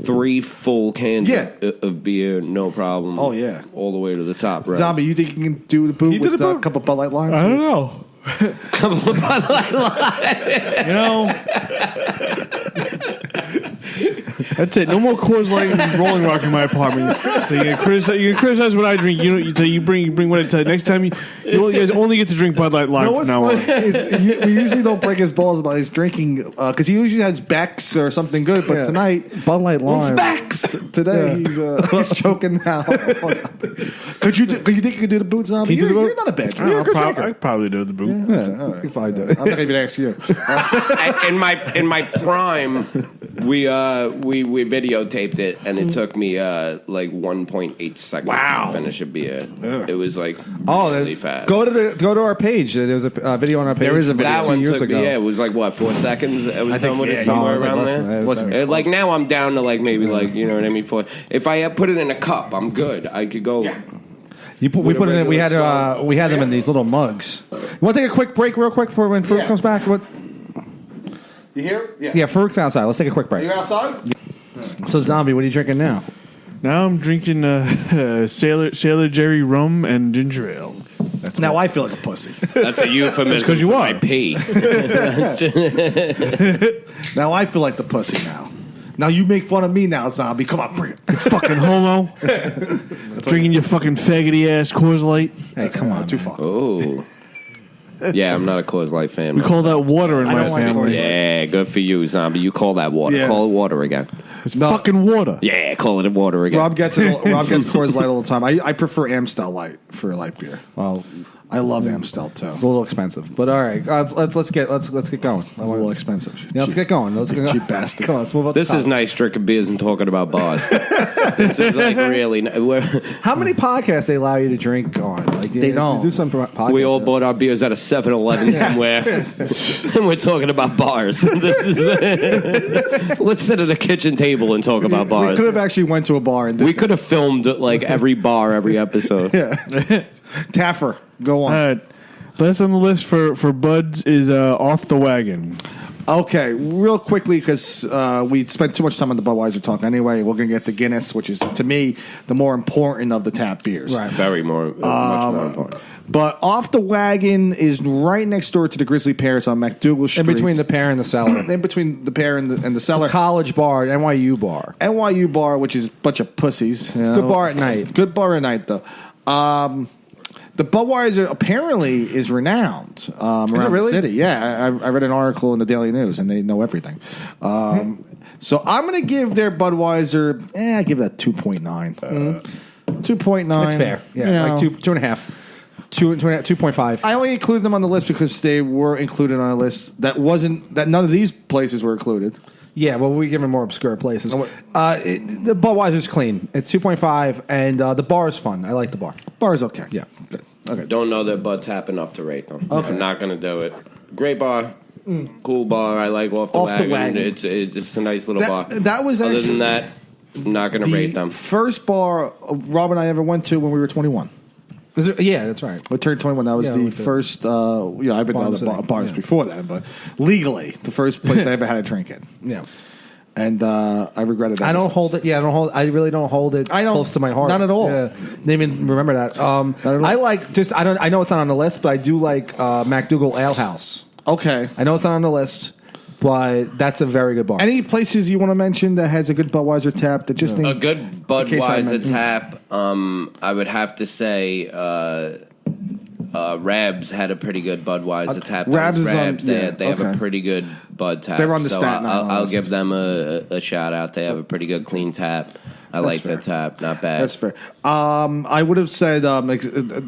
3 full cans of beer, no problem. Oh, yeah. All the way to the top, right? Zombie, you think you can do the boot with a couple Bud Light Limes? I don't know. Couple of Bud Light Limes. You know, that's it. No more Coors Light and Rolling Rock in my apartment. So you can criticize what I drink. You bring what it to. Next time you guys only get to drink Bud Light Lime from now on. We usually don't break his balls about his drinking because he usually has Beck's or something good. But tonight, Bud Light Lime. Beck's. Today he's choking now. Could you think you could do the boot, Zombie? You're not a bad drinker. You're a good drinker. I probably do the boot. Yeah, all right. You probably do it. I'm not even asking you. In my prime, we videotaped it, and it took me like 1.8 seconds to finish a beer. It was like really fast. Go to our page. There's a video on our page. There is a video. That one years took ago. it was like what 4 seconds. I was done with it somewhere around there. Wasn't Like now I'm down to like maybe like you know what I mean. If I put it in a cup, I'm good. I could go. Yeah. We put it in. We had them in these little mugs. You want to take a quick break, real quick, for when Farouk comes back? What? You hear? Yeah, Farouk's outside. Let's take a quick break. You outside? So, Zombie, what are you drinking now? Now I'm drinking Sailor Jerry rum and ginger ale. Now I feel like a pussy. That's a euphemism. Because you for are. my pee. Now I feel like the pussy now. Now you make fun of me now, Zombie. Come on, bring it. You fucking homo. Drinking your fucking faggoty ass Coors Light. Hey, come on, too far. Oh. Yeah, I'm not a Coors Light fan. We call that water in my like family. Yeah, good for you, Zombie. You call that water. Yeah. Call it water again. It's fucking water. Yeah, call it water again. Rob gets Coors Light all the time. I prefer Amstel Light for a light beer. Well, I love Amstel too. it's a little expensive, but all right. Let's get going. It's a little expensive. Yeah, let's get going. Let's get Cheap bastard. Come on, let's move on. This is nice drinking beers and talking about bars. This is like really How many podcasts they allow you to drink on? Like They don't. do some podcasts. we all bought our beers at a 7-Eleven somewhere, and we're talking about bars. This is let's sit at a kitchen table and talk about We bars. could have actually went to a bar and We could have filmed like every bar, every episode. Taffer, go on. All right. Last on the list for Buds is Off the Wagon. Okay, real quickly, because we spent too much time on the Budweiser talk anyway. We're going to get the Guinness, which is, to me, the more important of the tap beers. Right. Very much more important. But Off the Wagon is right next door to the Grizzly Pears on McDougal Street. In between the Pear and the Cellar. In between the Pear and the Cellar. College bar, NYU bar. NYU bar, which is a bunch of pussies. It's a good bar at night. Good bar at night, though. The Budweiser apparently is renowned around really? the city. Yeah, I read an article in the Daily News, and they know everything. So I'm going to give their Budweiser, I give that 2.9. 2.9. That's fair. Yeah, like 2.5. 2.5. I only included them on the list because they were included on a list that none of these places were included. Yeah, well, we give them more obscure places. The Budweiser's clean. It's 2.5, and the bar is fun. I like the bar. Bar is okay. Yeah. Good. Okay. Don't know their Bud Tap enough to rate them. Okay. I'm not going to do it. Great bar. Cool bar. I like Off the Wagon. It's a nice little bar. That was Other actually than that, I'm not going to rate them. First bar Rob and I ever went to when we were 21. Yeah, that's right. We turned 21. That was the first. I've been to other bars before that, but legally, the first place I ever had a drink in. Yeah. And I regretted that. I don't hold it. Yeah, I really don't hold it close to my heart. Not at all. Yeah. Didn't even remember that. I like just. I know it's not on the list, but I do like McDougal Ale House. Okay. I know it's not on the list, but that's a very good bar. Any places you want to mention that has a good Budweiser tap that just A good Budweiser tap, I would have to say Rabs had a pretty good Budweiser tap. Rabs is they have a pretty good Bud tap. They're on the so Staten Island. I'll give them a shout out. They have a pretty good clean tap. I like their tap. Not bad. That's fair. I would have said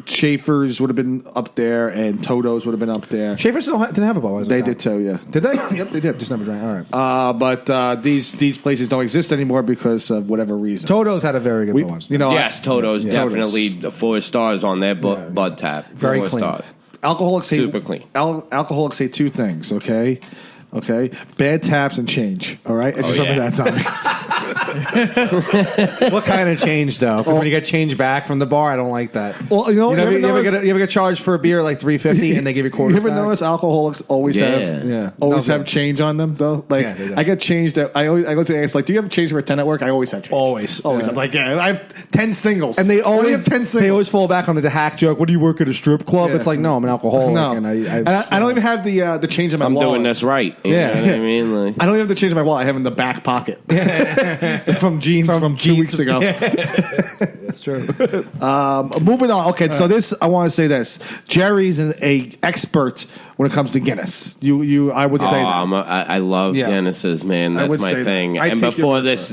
Schaefer's would have been up there and Toto's would have been up there. Schaefer's didn't have a Budweiser. They did too, yeah. Did they? Yep, they did. Just never drank. All right. But these places don't exist anymore because of whatever reason. Toto's had a very good Budweiser. Yes, Toto's definitely 4 stars on their Bud tap. Very 4 clean. stars. Alcoholics say Super clean. Alcoholics say 2 things, okay? Okay, bad taps and change. All right, just remember that, Tommy. What kind of change though? Because when you get change back from the bar, I don't like that. Well, you ever get charged for a beer like $3.50 and they give you quarters? You ever back? notice alcoholics always have change on them though? Like I get change that I go to ask like, do you have change for a 10 at work? I always have change. Always. I'm like, I have 10 singles, and they always have 10 singles. They always fall back on the hack joke. What do you work at a strip club? Yeah. It's like, no, I'm an alcoholic. No, and I don't even have the change in my wallet. I'm doing this right. You know what I mean? Like, I don't even have the change in my wallet. I have it in the back pocket from jeans from 2 weeks ago. That's true. Moving on. Okay, so I want to say this. Jerry's an expert when it comes to Guinness. I would say that. I love Guinnesses, man. That's my thing. And before this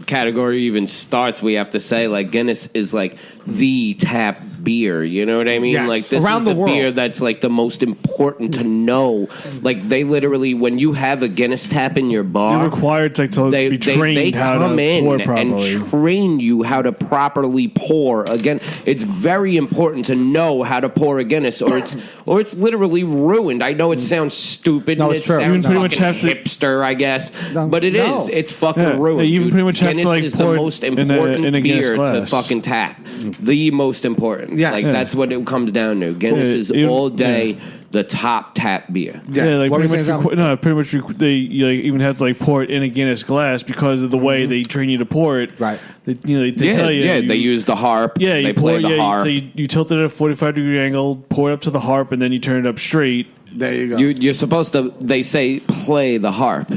category even starts, we have to say like Guinness is like the tap beer. You know what I mean? Yes. Like this Around is the world. beer that's like the most important to know. Like they literally, when you have a Guinness tap in your bar, You're required to be trained they how come to in pour properly. and train you how to properly pour. Again, it's very important to know how to pour a Guinness, or it's literally ruined. I know it sounds stupid. No, and it's it true. sounds You pretty much fucking have to- hipster, I guess, but it is. It's fucking ruined. You dude. pretty much have Guinness to, like, is the pour it most in a important Guinness beer to glass. fucking tap. The most important. Yes. Like Yeah. that's what it comes down to. Guinness is all day the top tap beer. Yeah, like What were pretty you much, saying, pretty much they even have to like pour it in a Guinness glass because of the way they train you to pour it. Right. They tell you. They use the harp. Yeah, they you play pour, the harp. So you tilt it at a 45-degree angle, pour it up to the harp, and then you turn it up straight. There you go. You're supposed to. They say play the harp.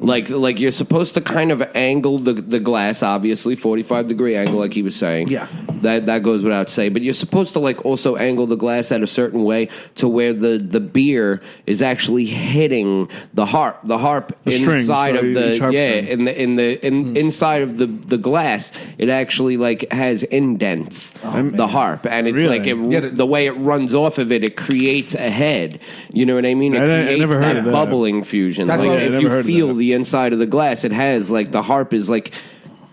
Like you're supposed to kind of angle the glass, obviously 45-degree angle, like he was saying. Yeah, that goes without saying. But you're supposed to like also angle the glass at a certain way to where the beer is actually hitting the harp. The harp inside of inside of the glass. It actually like has indents. The harp, and it's Really? like the way it runs off of it. It creates a head. You know what I mean? It I creates never heard that of that. bubbling fusion. That's Like, what- I if never you heard of feel that. the inside of the glass, it has like the harp is like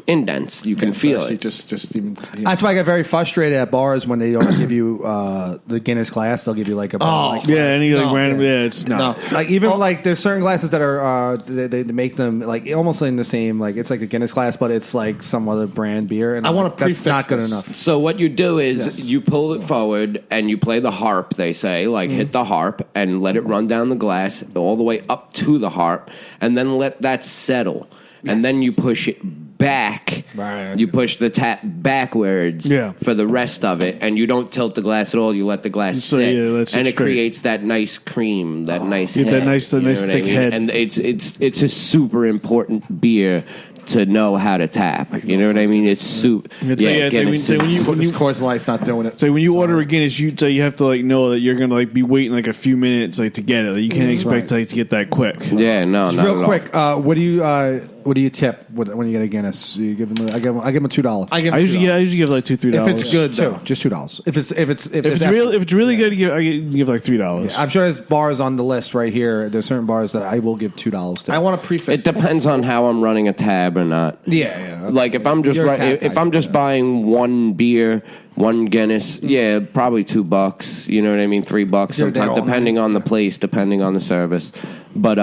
indents. You can feel it. Just even. That's why I get very frustrated at bars when they don't give you the Guinness glass. They'll give you like a Any like random. Yeah, it's not. Like even like there's certain glasses that are they make them like almost in the same like it's like a Guinness glass, but it's like some other brand beer. And I I'm wanna like, that's prefix not good this. enough. So what you do is Yes. you pull it forward and you play the harp. They say like hit the harp and let it run down the glass all the way up to the harp, and then let that settle, and then you push it back. Right. You push the tap backwards for the rest of it, and you don't tilt the glass at all. You let the glass sit, and it creates that nice cream, that nice head. That nice thick head. And it's a super important beer to know how to tap. You know what I mean? It's super. When you Coors Light's not doing it. So when you order a Guinness, you have to know that you're gonna be waiting a few minutes to get it. You can't expect to get that quick. Yeah, no, not real quick. What do you tip when you get a Guinness? You give them. I give them $2. I usually give $2-3. If it's good, just $2. If it's really good, I give $3. Yeah, I'm sure there's bars on the list right here. There's certain bars that I will give $2 to. I want to prefix. It depends on how I'm running a tab or not. Yeah. Like if I'm just buying one beer, one Guinness, probably $2. You know what I mean? $3 sometimes, depending on the place, depending on the service. But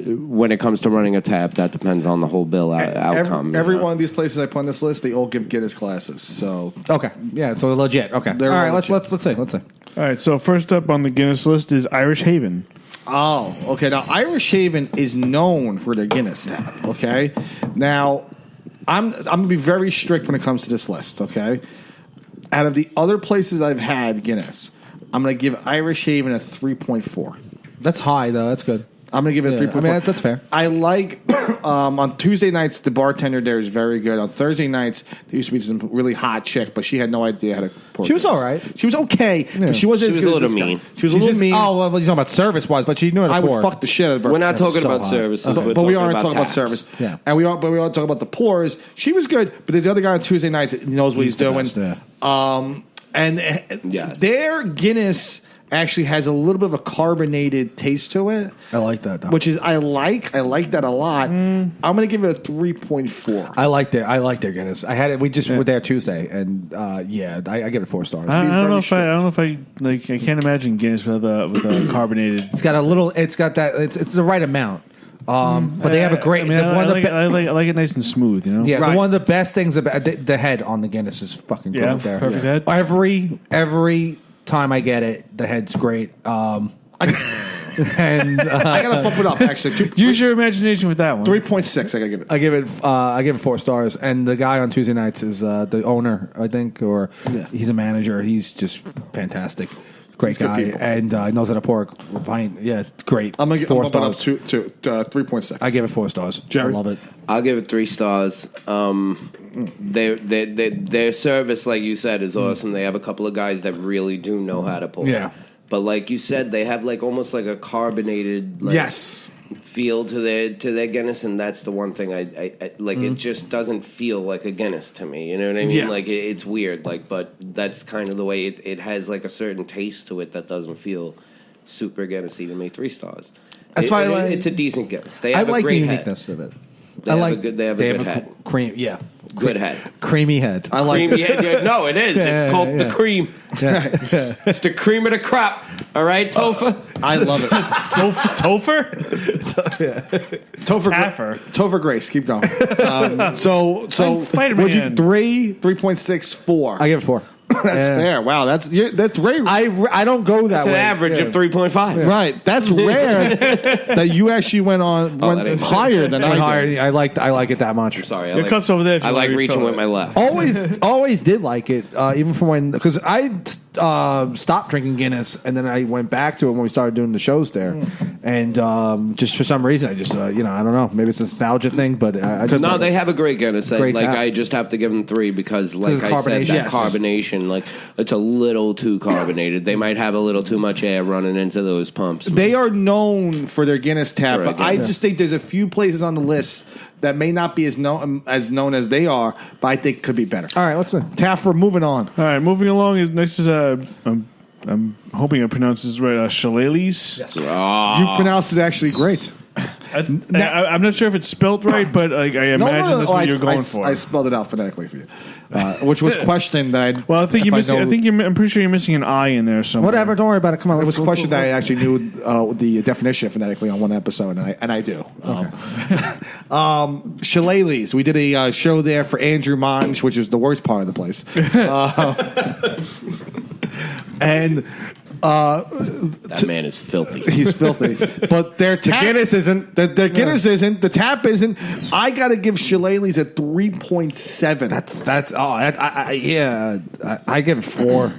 when it comes to running a tab, that depends on the whole bill outcome. Every one of these places I put on this list, they all give Guinness glasses. So okay, yeah, so legit. Okay, all right, let's say. All right, so first up on the Guinness list is Irish Haven. Oh, okay. Now Irish Haven is known for their Guinness tab. Okay, now I'm gonna be very strict when it comes to this list. Okay, out of the other places I've had Guinness, I'm gonna give Irish Haven a 3.4. That's high though. That's good. I'm going to give it a 3.4. I mean, that's fair. I like, on Tuesday nights, the bartender there is very good. On Thursday nights, there used to be some really hot chick, but she had no idea how to pour. She was all right. She was okay, but she wasn't as good as this guy. She was a little mean. Oh, well, you're talking about service-wise, but she knew how to pour. I would fuck the shit out of her. We're not talking about service. But we aren't talking about service. Yeah. And we are talking about the pours. She was good, but there's the other guy on Tuesday nights that knows what he's doing. Their Guinness actually has a little bit of a carbonated taste to it. I like that, though. Which is I like that a lot. I'm going to give it a 3.4. I like their Guinness. I had it. We just were there Tuesday, and I give it 4 stars. I don't know if I can't imagine Guinness with a carbonated. It's got the right amount. But they have a great. I like it nice and smooth. You know. Yeah, right. One of the best things about the head on the Guinness is fucking great. There. Perfect head. Every time I get it, the head's great. And I gotta bump it up. Actually, use your imagination with that one. 3.6. I gotta give it. I give it 4 stars. And the guy on Tuesday nights is the owner, I think, or he's a manager. He's just fantastic. Great guy, and knows how to pour a pint. Yeah, great. I'm gonna 4 stars to 3.6. I give it 4 stars. Jerry? I love it. I'll give it 3 stars. Their service, like you said, is awesome. They have a couple of guys that really do know how to pour. Yeah. But like you said, they have almost like a carbonated feel to their Guinness, and that's the one thing I like. It just doesn't feel like a Guinness to me. You know what I mean? Yeah. Like it's weird. But that's kind of the way it has a certain taste to it that doesn't feel super Guinnessy to me. 3 stars. That's why it's a decent Guinness. They have I like a great the uniqueness of it. They have a good head. Cream, yeah. Good head. Creamy head. I like creamy head. Yeah, no, it is. It's called the cream. Yeah. It's the cream of the crop. All right, Topher? I love it. Topher? Topher Grace. Keep going. So Spider-Man. would you 3.6, 4? I give it 4. That's fair. Wow, that's rare. I don't go that That's way. an average of 3.5. Right, that's rare that you actually went higher than I did. I like it that much. I'm sorry. Your cup's over there. If you I want like to reaching refill with my left. Always did like it, even from when, because I stopped drinking Guinness and then I went back to it when we started doing the shows there, and just for some reason I just I don't know, maybe it's a nostalgia thing, but they have a great Guinness. I just have to give them 3 because, like I said, that carbonation, it's a little too carbonated. They might have a little too much air running into those pumps. They are known for their Guinness tab, but I just think there's a few places on the list that may not be as known as they are, but I think could be better. All right, let's see. Taff, we're moving on. All right, moving along. Next is I'm hoping I pronounce this right. Shillelaghs. Yes. You pronounced it actually great. I'm not sure if it's spelt right, but I imagine that's what you're going for. I spelled it out phonetically for you, which was questioned that I. Well, I think you're missing. I'm pretty sure you're missing an I in there somewhere. Whatever, don't worry about it. Come on. It was questioned that I actually knew the definition phonetically on one episode, and I do. Okay. Shillelaghs. We did a show there for Andrew Monge, which is the worst part of the place, and That man is filthy. He's filthy. But their tap, Guinness isn't. The Guinness isn't. The tap isn't. I got to give Shillelagh's a 3.7. I give it 4.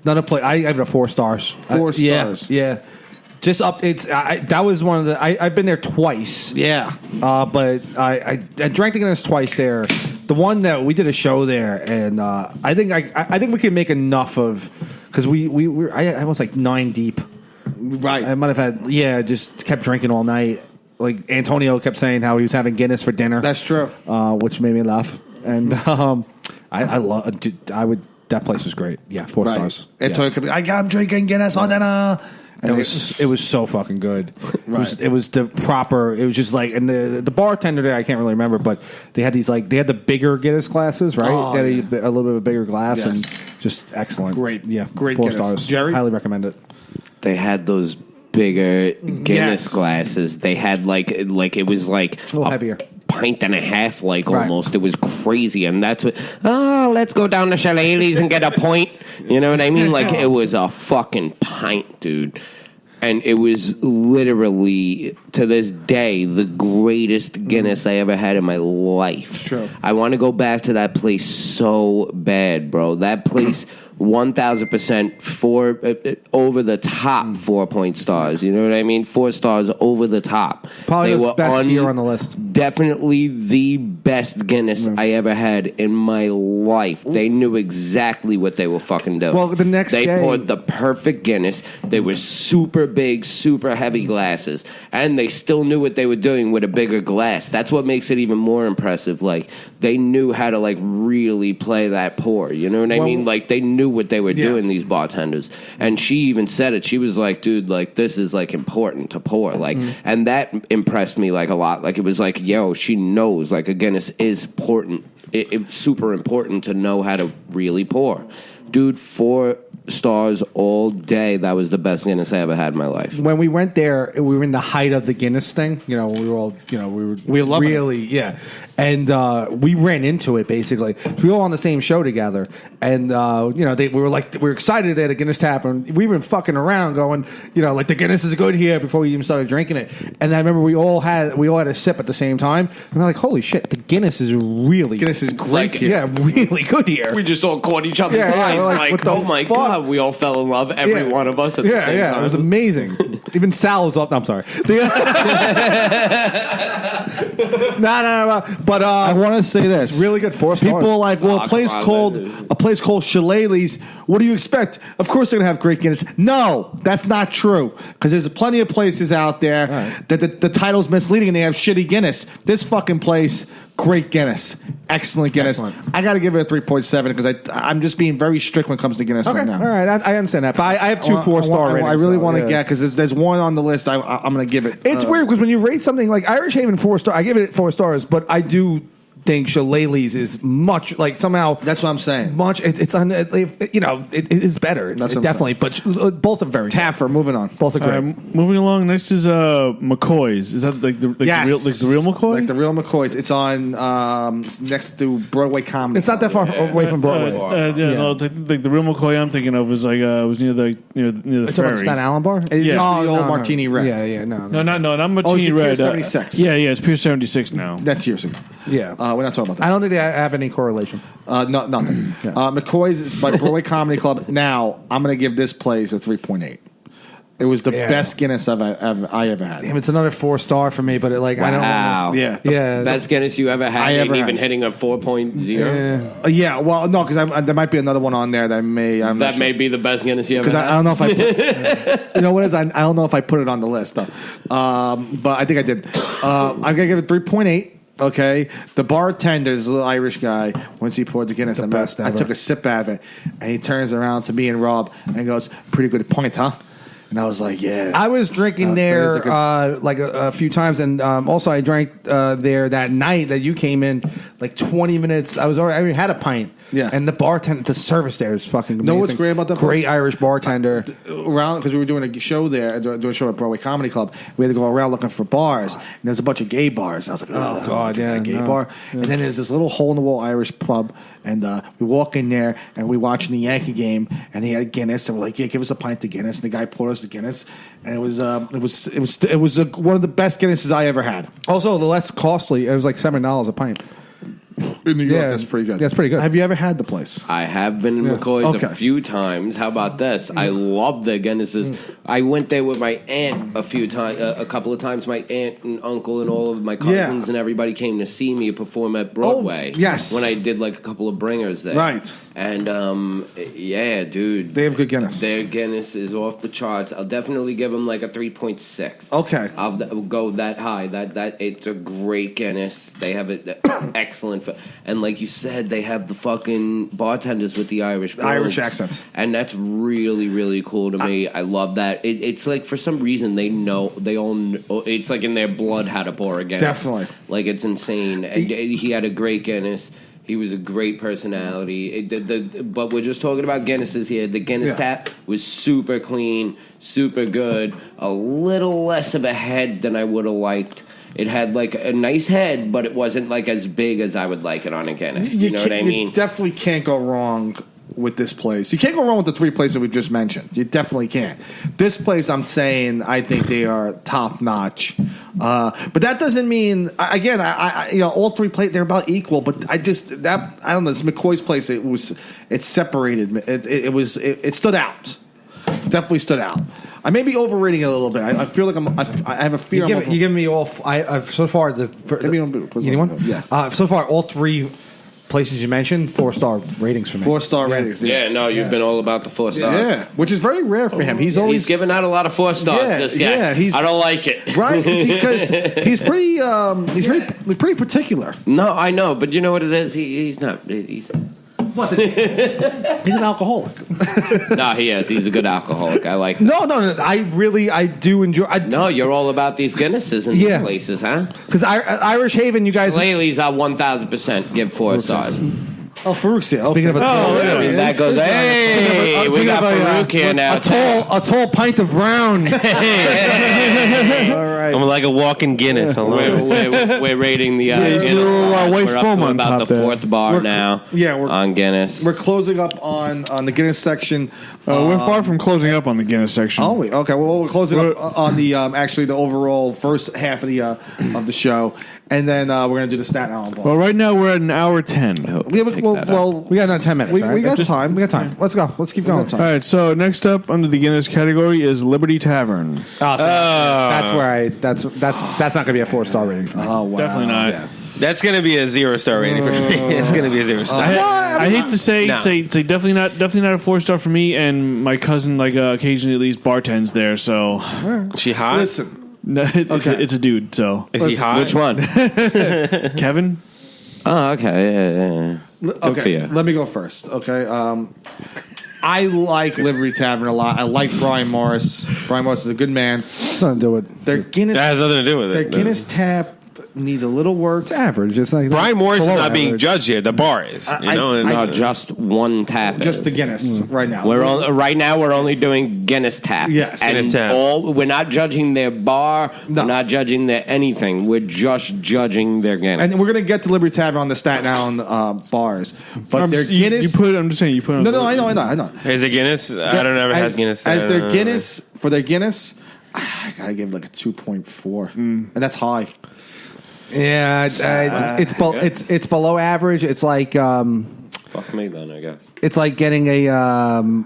Another play. I give it 4 stars. 4 stars. Yeah. Just up. That was one of the. I've been there twice. Yeah. But I drank the Guinness twice there. The one that we did a show there, and I think we can make enough of, because I was like 9 deep. Right. I might have had just kept drinking all night. Like Antonio kept saying how he was having Guinness for dinner. That's true. Which made me laugh. And I love. That place was great. Yeah, 4 stars. Antonio could be. I'm drinking Guinness on dinner. And it was so fucking good. Right. It was the proper. It was just like, and the bartender there, I can't really remember, but they had the bigger Guinness glasses, right? Oh, they had a little bit of a bigger glass, yes. And just excellent. Great, yeah, great 4 Guinness. stars. Jerry, highly recommend it. They had those bigger Guinness glasses. They had like it was like a little heavier. Pint and a half, like Right. almost. It was crazy, and that's what. Oh, let's go down to Shillelagh's and get a point. You know what I mean? Like it was a fucking pint, dude. And it was literally, to this day, the greatest Guinness I ever had in my life. True. I want to go back to that place so bad, bro. That place, 1,000% over the top 4-point stars. You know what I mean? 4 stars over the top. Probably the best beer on the list. Definitely the best Guinness I ever had in my life. They knew exactly what they were fucking doing. Well, the next they day- poured the perfect Guinness. They were super big, super heavy glasses, and they still knew what they were doing with a bigger glass. That's what makes it even more impressive. Like they knew how to like really play that pour. You know what I mean? Like they knew what they were doing, these bartenders. And she even said it. She was like, dude, like this is like important to pour. Like, and that impressed me like a lot. Like it was like, yo, she knows like a Guinness is important. It's super important to know how to really pour. Dude, 4 stars all day. That was the best Guinness I ever had in my life. When we went there, we were in the height of the Guinness thing. You know, we were all, we were really, yeah. And we ran into it basically. We were all on the same show together, and we were excited that a Guinness tap, and we were fucking around, going, like the Guinness is good here before we even started drinking it. And I remember we all had a sip at the same time, and we're like, holy shit, the Guinness is great here. Yeah, really good here. We just all caught each other's eyes. Like, what the oh my fuck? God, we all fell in love, every one of us at the same time. Yeah, it was amazing. Even Sal was up. No, I'm sorry. No. But I want to say this. It's really good. 4 stars. People are like, well, a place called Shillelagh's. What do you expect? Of course they're going to have great Guinness. No, that's not true. Because there's plenty of places out there that the title's misleading and they have shitty Guinness. This fucking place, great Guinness. Excellent Guinness. Excellent. I got to give it a 3.7 because I'm just being very strict when it comes to Guinness right now. All right, I understand that. But I have 2 4-star ratings. I really want to get, because there's one on the list I'm going to give it. It's weird because when you rate something like Irish Haven 4 star, I give it 4 stars, but I do think Shillelagh's is much, like, somehow. That's what I'm saying. Much. It is better. That's what definitely. But both are very good. Taffer, moving on. Both are great. Moving along, next is McCoy's. Is that like the real McCoy? Like the real McCoy's. It's on next to Broadway Comedy. It's not that far away from Broadway. No, it's like the real McCoy I'm thinking of was was near the It's ferry. about Staten Island bar? Yes, the old Martini Red. Yeah, No, not Martini it's Red. Pier 76. Yeah, it's Pier 76 now. That's years ago. Yeah. We're not talking about that. I don't think they have any correlation. No, nothing. Yeah. McCoy's is by Broadway Comedy Club. Now, I'm going to give this place a 3.8. It was the best Guinness I ever had. Damn, it's another 4-star for me, but I don't Wow. know. Yeah. Best Guinness you ever had, even hitting a 4.0. Yeah, well, no, because there might be another one on there that may Be the best Guinness you ever because had. I don't know if I put, you know what it is, I don't know if I put it on the list, but I think I did. I'm gonna give it 3.8. Okay, the bartender is a little Irish guy. Once he poured the Guinness, I took a sip out of it, and he turns around to me and Rob and goes, "Pretty good point, huh?" And I was like, "Yeah." I was drinking there a few times, and also I drank there that night that you came in. Like 20 minutes, I already had a pint. Yeah. And the service there is fucking amazing. Know what's great about that Great place? Irish bartender. Around, because we were doing a show there, doing a show at Broadway Comedy Club. We had to go around looking for bars, and there's a bunch of gay bars. I was like, oh god, yeah, a gay no. bar. And then there's this little hole in the wall Irish pub, and we walk in there, and we watching the Yankee game, and he had Guinness, and we're like, yeah, give us a pint of Guinness, and the guy poured us the Guinness, and it was one of the best Guinnesses I ever had. Also, the less costly. It was like $7 a pint. In New York, that's pretty good. That's pretty good. Have you ever had the place? I have been in McCoy's Okay. a few times. How about this? I love the Guinnesses. I went there with my aunt a couple of times. My aunt and uncle and all of my cousins and everybody came to see me perform at Broadway. Yes. When I did like a couple of bringers there. Right. And yeah, dude. They have good Guinness. Their Guinness is off the charts. I'll definitely give them like a 3.6. Okay. I'll go that high. That it's a great Guinness. They have it excellent. And like you said, they have the fucking bartenders with the Irish accents. and that's really, really cool to me. I love that. It's like for some reason they all know, it's like in their blood how to pour a Guinness. Definitely. Like it's insane. And he had a great Guinness. He was a great personality. But we're just talking about Guinnesses here. The Guinness tap was super clean, super good. A little less of a head than I would have liked. It had like a nice head, but it wasn't like as big as I would like it on a Guinness. You know what I mean? You definitely can't go wrong with this place. You can't go wrong with the three places we just mentioned. You definitely can't. This place, I'm saying, I think they are top notch. But that doesn't mean, again, I all three places they're about equal. But I don't know. This McCoy's place, it separated. It stood out. Definitely stood out. I may be overrating it a little bit. I feel like I have a fear. You give me all. I've so far you need one? Yeah. So far, all three places you mentioned 4-star ratings for me. 4-star ratings. Yeah, no, you've been all about the 4 stars. Yeah, which is very rare for him. He's always He's giving out a lot of 4 stars. This guy. I don't like it. Right, because he's pretty pretty particular. No, I know, but you know what it is. He's not. He's He's an alcoholic. no, he is. He's a good alcoholic. I like. No. I do enjoy. No, you're all about these Guinnesses in these places, huh? Because Irish Haven, you guys. Lately's 1,000% give 4 stars. Oh, Farouk's here. Speaking of a tall, That goes. Hey, we got Farouk here now. A tall pint of brown. All right. I'm like a walking Guinness. We're rating the. It's a little way we're up foam to on about top the there. 4th bar now. Yeah, we're on Guinness. We're closing up on the Guinness section. We're far from closing up on the Guinness section. Oh, wait. Okay. Well, we're closing up on the actually the overall first half of the show, and then we're going to do the Staten Island bar. Well, right now we're at an hour 10. We got another 10 minutes. We right? got time. We got time. Let's go. Let's keep going. All right, so next up under the Guinness category is Liberty Tavern. That's where that's not going to be a 4-star rating for me. Oh, wow. Definitely not. Yeah. That's going to be a 0-star rating for me. It's going to be a 0-star. I hate to say, it's definitely not a 4-star for me. And my cousin, occasionally at least bartends there. So She hot? Listen, no, it's a dude. So Is he hot? Which one? Kevin. Oh, okay. Yeah. Good for you. let me go first. Okay. I like Liberty Tavern a lot. I like Brian Morris. Brian Morris is a good man. Something to do with Their Guinness. That has nothing to do with Their it. Guinness tap needs a little work. it's average. It's like Brian Morris is below not being average. judged here. The bar is. No, just one tap. Just the is. Guinness right now. Right now we're only doing Guinness taps. Yes. and Guinness tap. we're not judging their bar. No. We're not judging their anything. We're just judging their Guinness. And we're going to get to Liberty Tavern on the Staten Island bars. But their Guinness. I'm just saying you put it on. No, I know. Is it Guinness? I don't ever have Guinness. As their Guinness, for their Guinness, I got to give it like a 2.4. And that's high. Yeah, it's below average. It's like Fuck me then, I guess. it's like getting a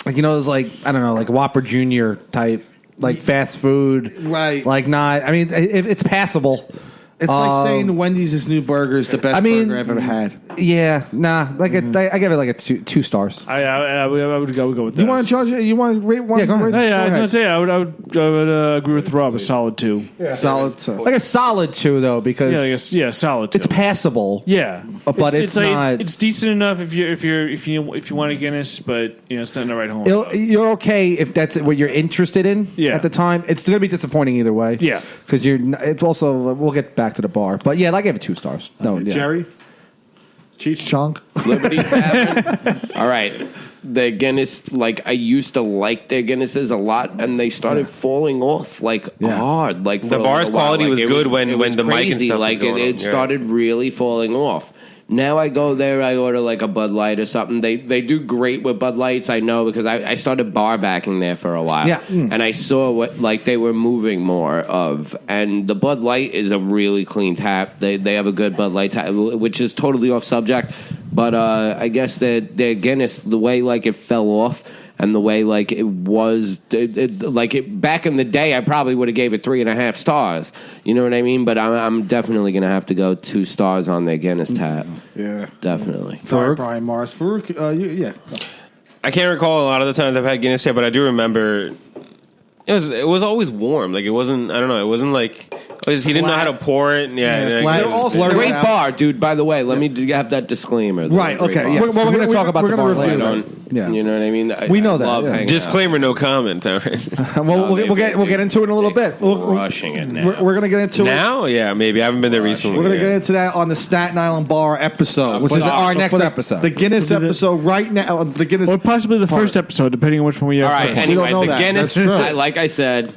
those like I don't know, like Whopper Junior type, like fast food, Right. Like not. I mean, it's passable. It's like saying Wendy's new burger is the best burger I've ever had. Yeah, nah. Like I give it like a 2 stars. I would go with that. You want to judge it? You want to rate one? Yeah, go ahead. Hey, I was gonna say I would agree with Rob. A solid 2. Solid 2. Like a solid 2 though, because Solid 2. it's passable. Yeah, But it's not- It's decent enough if you want a Guinness, but it's not in the right home. You're okay if that's what you're interested in at the time. It's going to be disappointing either way. Yeah. because it's also we'll get back to the bar, but yeah, I gave it 2 stars. No, yeah. Jerry? Cheech Chong. Liberty Tavern. All right. The Guinness, like, I used to like their Guinnesses a lot, and they started falling off, hard. Like, the bar's quality was good when the mic and stuff was going on. It started really falling off. Now I go there, I order like a Bud Light or something. They do great with Bud Lights, I know, because I started bar backing there for a while. Yeah. And I saw what they were moving more of. And the Bud Light is a really clean tap. They have a good Bud Light tap, which is totally off subject. But I guess their Guinness, the way it fell off, and the way it was, back in the day, I probably would have gave it 3.5 stars. You know what I mean? But I'm definitely gonna have to go 2 stars on their Guinness tap. Yeah, definitely. Sorry, Brian Morris. Farouk, yeah. I can't recall a lot of the times I've had Guinness tap, but I do remember it was always warm. Like, it wasn't. I don't know. It wasn't like he didn't know how to pour it. Yeah, flat. it was- Great bar, dude. By the way, let me have that disclaimer. Right. Okay. Bar. Yeah. We're going to talk about the bar later. Yeah. You know what I mean? We know I that, love yeah. hanging Disclaimer: no comment. All right. We'll get into it in a little bit. Rushing it now. We're going to get into it. Now, yeah, maybe I haven't been there recently. We're going to yeah. get into that on the Staten Island Bar episode, Which is our next episode. The Guinness episode right now. The Guinness, Or possibly the first episode, depending on which one we have. All right. first. Anyway, know the that. Guinness. That's true. Like I said,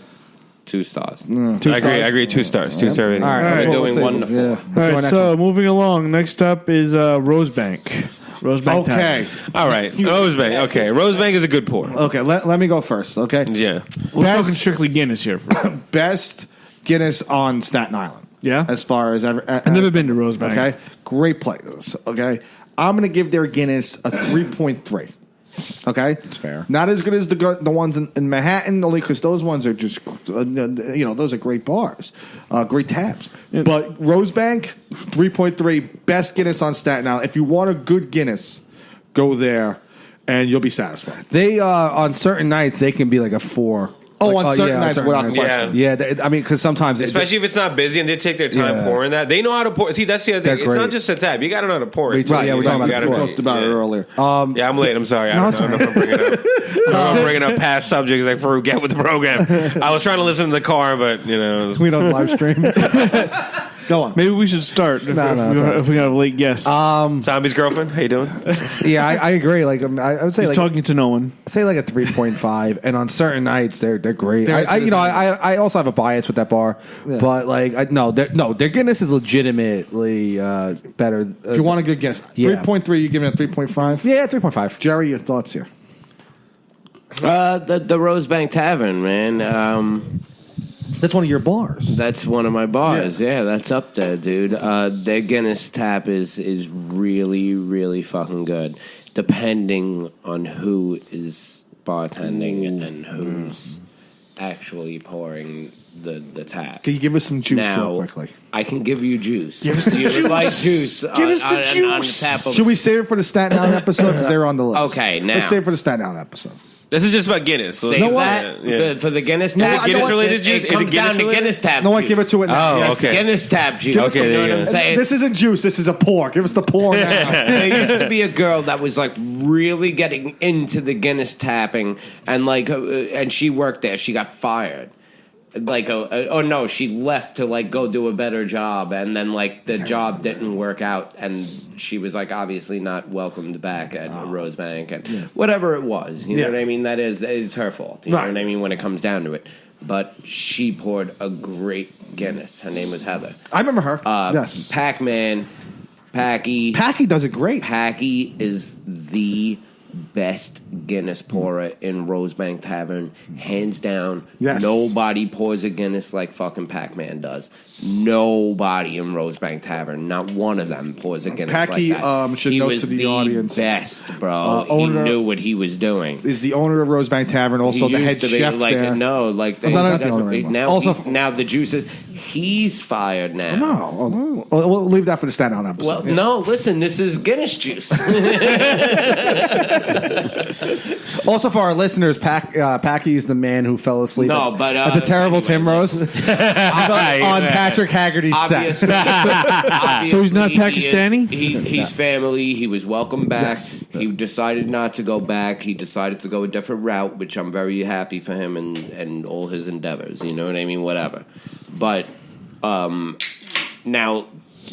2 stars. I agree. 2 stars. 2 star rating. All right. They're Cool. doing Let's see. wonderful. Yeah. All right, so moving along. Next up is Rosebank. Rosebank. Okay. All right. Rosebank. Okay. Rosebank is a good pour. Okay. Let me go first. Okay. Yeah. We're Best- talking strictly Guinness here. Best Guinness on Staten Island. Yeah? As far as ever. I've never been to Rosebank. Okay. Great place. Okay. I'm going to give their Guinness a 3.3. Okay, That's fair. Not as good as the ones in Manhattan, only because those ones are just, those are great bars, great taps. Yeah. But Rosebank, 3.3, best Guinness on Staten Island. If you want a good Guinness, go there, and you'll be satisfied. They on certain nights they can be like a 4. Oh, on certain nights, without question. Yeah, I mean, because sometimes Especially if it's not busy and they take their time Yeah. pouring that. They know how to pour. See, that's the other thing. They're It's not great. just a tap. You got to know how to pour it. Right, yeah, we're talking about You it gotta before. know- Talked about it earlier. Yeah, I'm late. I'm sorry. I don't know if I'm bringing up. I'm bringing up past subjects like Farouk, get with the program. I was trying to listen to the car, but we don't live stream. Go on. Maybe we should start if, No, if, it's we, all right. if we got a late guest. Zombie's girlfriend. How you doing? Yeah, I agree. Like I would say, He's like talking to no one. say like a 3.5, and on certain nights they're great. I also have a bias with that bar, but their Guinness is legitimately better. If you want a good Guinness, Yeah. 3.3, you give it a 3.5? Yeah, 3.5. Jerry, your thoughts here? The Rosebank Tavern, man. That's one of your bars. That's one of my bars. Yeah, that's up there, dude. Their Guinness tap is really, really fucking good. Depending on who is bartending and who's actually pouring the tap. Can you give us some juice Now, real quickly? I can give you juice. Give us the You would juice. like juice. Give us the juice. Should we save it for the Staten Island episode? Because they're on the list. Okay, now. Let's save it for the Staten Island episode. This is just about Guinness. So Save let's- that Yeah. for the Guinness No, tap. I don't want- Guinness-related juice? It Is it comes down to Guinness-related? Guinness tap. No, I juice. give it to it now. Oh, Yes, okay. Guinness tap juice. Okay, you know there what you I'm go. saying? This isn't juice. This is a pour. Give us the pour now. There used to be a girl that was like really getting into the Guinness tapping, and and she worked there. She got fired. No, she left to go do a better job, and then the job didn't work out, and she was obviously not welcomed back at Rosebank, and whatever it was, you know what I mean. It's her fault, you know what I mean, when it comes down to it. But she poured a great Guinness. Her name was Heather. I remember her. Yes. Pac-Man, Packy. Packy does it great. Packy is the best Guinness pourer in Rosebank Tavern, hands down. Yes. Nobody pours a Guinness like fucking Pac-Man does. Nobody in Rosebank Tavern, not one of them pours a Guinness Packy, like that. should he note was to the audience, best, bro. He owner- knew what he was doing. Is the owner of Rosebank Tavern, also He the head used to be chef there. No, not the owner anymore. now, Also- now the juice is he's fired now. No, we'll leave that for the Staten Island episode. Well, no, listen, this is Guinness juice. Also, for our listeners, Packy is the man who fell asleep at the terrible Tim roast on Patrick Haggerty's Obviously, set. So he's not obviously, Pakistani? He's family. He was welcome back. Yes. He decided not to go back. He decided to go a different route, which I'm very happy for him and all his endeavors. You know what I mean? Whatever. But now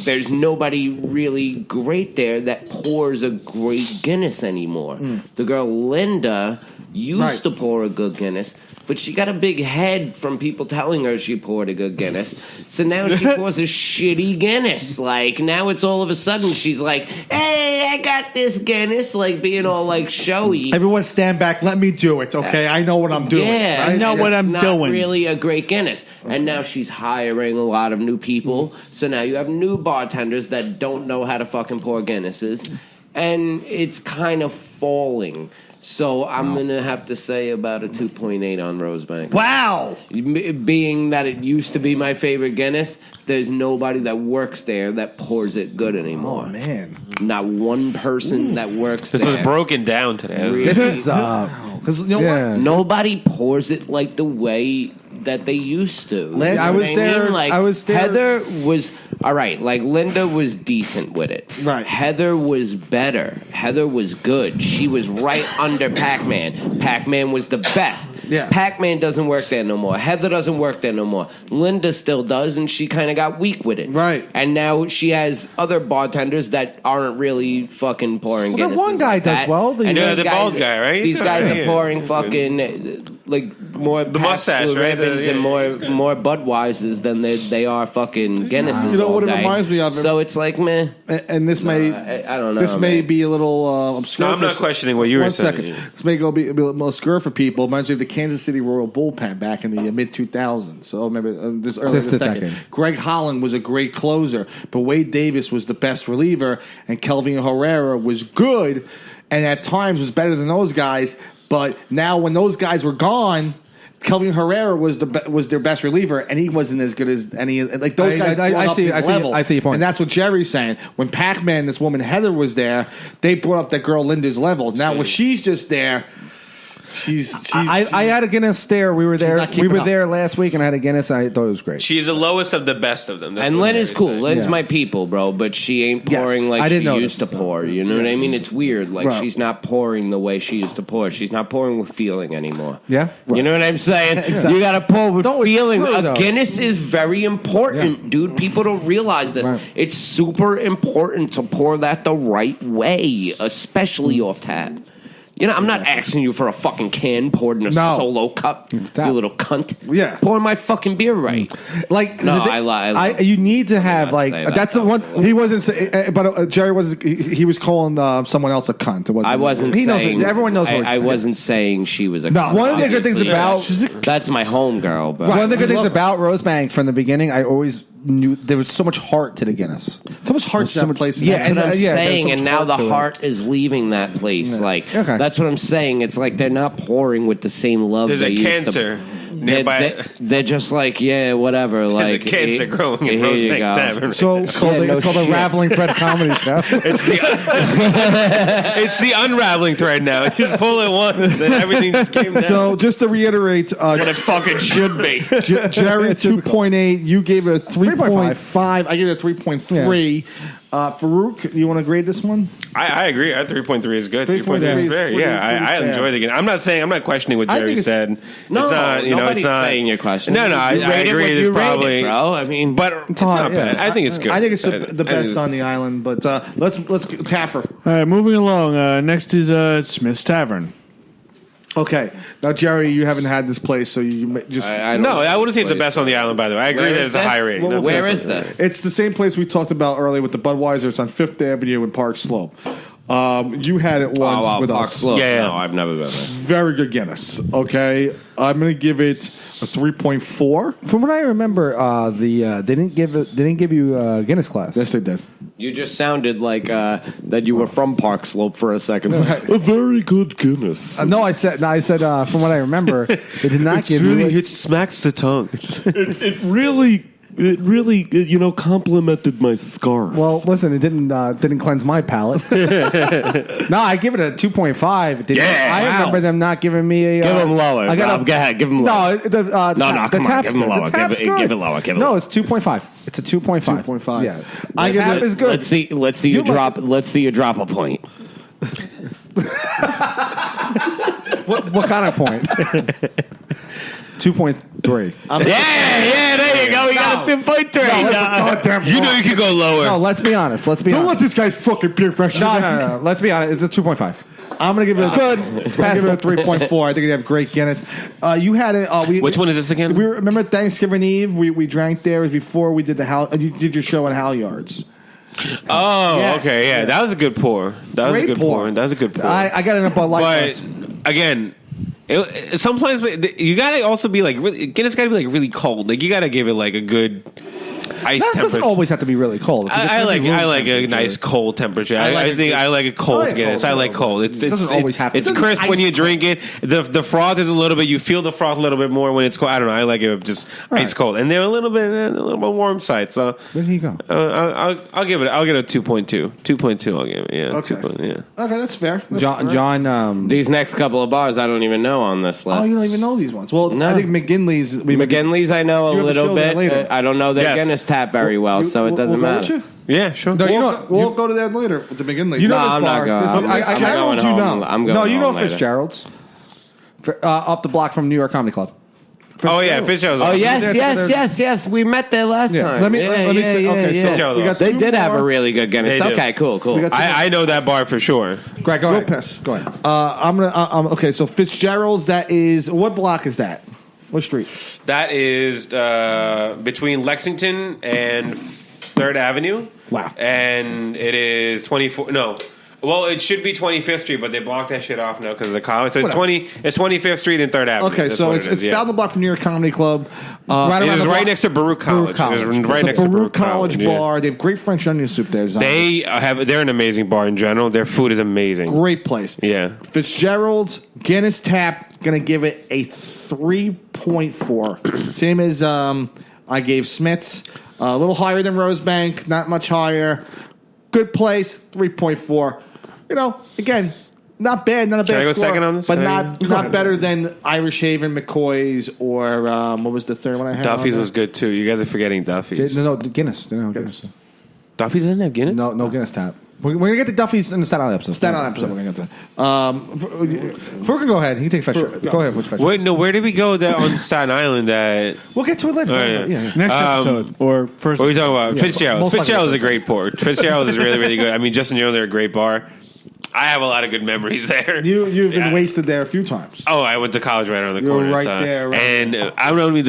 there's nobody really great there that pours a great Guinness anymore. The girl Linda used to pour a good Guinness, but she got a big head from people telling her she poured a good Guinness. So now she pours a shitty Guinness. Like, now it's all of a sudden she's like, hey, I got this Guinness, like being all like showy. Everyone stand back, let me do it, okay? I know what I'm doing. Yeah, right? I know what I'm not doing. Really a great Guinness. And now she's hiring a lot of new people. So now you have new bartenders that don't know how to fucking pour Guinnesses. And it's kind of falling. So I'm going to have to say about a 2.8 on Rosebank. Wow. Being that it used to be my favorite Guinness, there's nobody that works there that pours it good anymore. Oh, man. Not one person that works This there. was broken down today. Really? This is Because you know what? Nobody pours it like the way that they used to. Last- You know I what was there- mean? Like, I was there- Heather was all right. Like Linda was decent with it. Right. Heather was better. Heather was good. She was right under Pac-Man. Pac-Man was the best. Yeah. Pac-Man doesn't work there no more. Heather doesn't work there no more. Linda still does, and she kind of got weak with it. Right. And now she has other bartenders that aren't really fucking pouring Well, that Guinnesses one guy like does that. well. The- And Yeah, these the bald guy, right? These guys Yeah. are pouring fucking like more The Pabst mustache, Blue right? Ribbons Yeah, and he's more Budweisers than they are fucking Guinnesses. You know all what it day. reminds me of? So it's like meh. And this may, I don't know. this may man. be a little obscure. No, I'm for not questioning what you were One saying. second. This may be a little obscure for people. It reminds me of the Kansas City Royal Bullpen back in the mid 2000s. So remember this earlier This this decade. decade. Greg Holland was a great closer, but Wade Davis was the best reliever, and Kelvin Herrera was good, and at times was better than those guys. But now when those guys were gone, Kelvin Herrera was their best reliever, and he wasn't as good as any. Like those guys, brought up his level. I see your point. And that's what Jerry's saying. When Pac-Man, this woman Heather was there, they brought up that girl Linda's level. Now when she's just there, I had a Guinness there. We were there. not We keeping were up. there last week, and I had a Guinness. I thought it was great. She's the lowest of the best of them. That's And what Lynn is Jerry's cool. saying. Lynn's Yeah. my people, bro. But she ain't Yes. pouring like I she didn't notice. used to pour. You know what I mean? It's weird. Like Right. she's not pouring the way she used to pour. She's not pouring with feeling anymore. Yeah? You know what I'm saying? You got to pour with No, it's feeling. true, A though. Guinness is very important, dude. People don't realize this. Right. It's super important to pour that the right way, especially off tap. You know, I'm not asking you for a fucking can poured in a No. solo cup, tap. you little cunt. Yeah. Pour my fucking beer right. Like No, the thi- I lie. You need to have not like say that, that's the though. one. he wasn't. But Jerry was. He was calling someone else a cunt. It wasn't. I wasn't He knows saying. what- everyone knows what I he's wasn't saying she was a. No, cunt, one of the good things obviously. about That's my homegirl, but one of the good I things love it. about Rosebank from the beginning, I always knew there was so much heart to the Guinness. So much heart to that place. Yeah, that's what I'm there's so saying. much And now the to it. heart is leaving that place. Like Okay. that's what I'm saying. It's like they're not pouring with the same love. There's they a used cancer To. nearby. They're just like, yeah, whatever. Like There's a cancer growing in here you Rosebank go. Tavern. So it's called, Yeah, no it's called shit. a Raveling Thread Comedy Show. It's the unraveling thread now. Just pull it once, then everything just came down. So just to reiterate, What it fucking should be. Jerry 2.8. You gave it a 3.5. 3.5. I gave it a 3.3. Farouk, you want to grade this one? I agree. 3.3 is good. 3.3 3.3 is is fair. pretty- Yeah, pretty I fair. enjoy the game. I'm not questioning what I Jerry think it's- said. No, it's not, you know, nobody's it's not saying your question. No, You I rate it agree. what It's you rate it, probably, bro. I mean, but it's not yeah. bad. I think it's good. I think it's I the think best it's- on the island. But let's Taffer. All right, moving along. Next is Smith's Tavern. Okay, now Jerry, you haven't had this place, so you just. I don't No, know I wouldn't say it's the place. best on the island. By the way, I agree Where that is it's a this? high rating. No, Where it's is not. this? It's the same place we talked about earlier with the Budweiser. It's on Fifth Avenue in Park Slope. You had it once with Park us. Slope. Yeah, yeah. No, I've never been there. Very good Guinness. Okay, I'm going to give it a 3.4. From what I remember, they didn't give you a Guinness class. Yes, they did. You just sounded like that you were from Park Slope for a second. A very good Guinness. No, I said from what I remember, they did not give you. it smacks the tongue. It really, complimented my scarf. Well, listen, it didn't cleanse my palate. No, I give it a 2.5. It didn't- Yeah, I wow. remember them not giving me a. Give him lower. I got Rob, go ahead, give him No, lower. the No, tap- come the on, tap's give him good. lower. The tap's Give it good. lower, give it No, lower. it's 2.5. It's a 2.5. 2.5. Yeah, I the give tap it- is good. Let's see you You drop. Let's see you drop a point. What kind of point? 2.3. Yeah, there you go. We got a 2-point trade. Goddamn You know you could go lower. No, let's be honest. Let's be Don't let honest. this guy's fucking peer pressure. No. Let's be honest. It's a 2.5. I'm gonna give it. good. I'm gonna give it a 3.4. I think they have great Guinness. You had it. Which one is this again? We remember Thanksgiving Eve. We drank there. It was before we did you did your show in Halyards. Oh, Yes. okay, yeah, that was a good pour. That was Great a good pour. pour. That was a good pour. I got it in a Bud Light. But again, sometimes you gotta also be like Guinness gotta be like really cold. Like you gotta give it like a good ice That temperature. doesn't always have to be really cold. I like a nice cold temperature. I think I like a cold Guinness. I like cold. It doesn't always have to It's be. crisp when you drink it. The froth is a little bit. You feel the froth a little bit more when it's cold. I don't know. I like it just ice cold, and they're a little bit warm side. So There you go. I'll give it. I'll get a 2.2. 2.2. I'll give it. Yeah. Okay. 2.2, yeah. Okay, that's fair. That's fair. John. These next couple of bars, I don't even know on this list. Oh, you don't even know these ones. Well, No. I think McGinley's. McGinley's, I know a You have a little show there bit. later. I don't know their Yes. Guinness tap very well, so it doesn't we'll go matter. with Yeah, sure. No, you We'll, know, we'll go to that later with the McGinley's. You know No, this I'm bar. not going. This is- I'm I going Gerald's, you home. know. I'm going No, you know home later. Fitzgerald's. Up the block from New York Comedy Club. Oh yeah, Fitzgerald's. Oh awesome. yes. We met there last time. Let me say. Okay, so yeah. we got They two did have more. a really good Guinness. They do. Okay, cool. We got I know that bar for sure. Greg, go Go ahead. piss. Go ahead. I'm gonna. Okay, so Fitzgerald's. That is what block is that? What street? That is between Lexington and 3rd Avenue. Wow. And it is 24. No. Well, it should be 25th Street, but they blocked that shit off now because of the college. So it's Whatever. It's 25th Street and 3rd Avenue. Okay, That's so what it's it is, yeah. down the block from New York Comedy Club. It was the block. right next to Baruch College. College. It was right It's next a to Baruch College yeah. bar. They have great French onion soup there. Zombie. They're an amazing bar in general. Their food is amazing. Great place. Yeah. Fitzgerald's Guinness Tap. Gonna give it a 3.4. Same as I gave Smith's. A little higher than Rosebank. Not much higher. Good place. 3.4. You know, again, not bad. Not a bad I go score, second on this? but Can I not better than Irish Haven, McCoy's, or what was the third one I had? Duffy's on was good too. You guys are forgetting Duffy's. No, Guinness. No, Guinness. Duffy's doesn't have Guinness? No Guinness tap. We're going to get the Duffy's in the Staten Island episode. Staten Island episode. We're gonna get to. Furka, go ahead. You take Fetcher. Go ahead with Fetcher. Wait, no, where did we go there on Staten Island that... We'll get to it later. Oh, yeah. Yeah. Next episode or first. What are we talking about? Yeah, Fitzgerald's. most likely Fitzgerald's is a great port. Fitzgerald's is really, really good. I mean, Justin, you know they're a great bar. I have a lot of good memories there. You've been Yeah. wasted there a few times. Oh, I went to college right around the You were corner. right so- there, right and I don't mean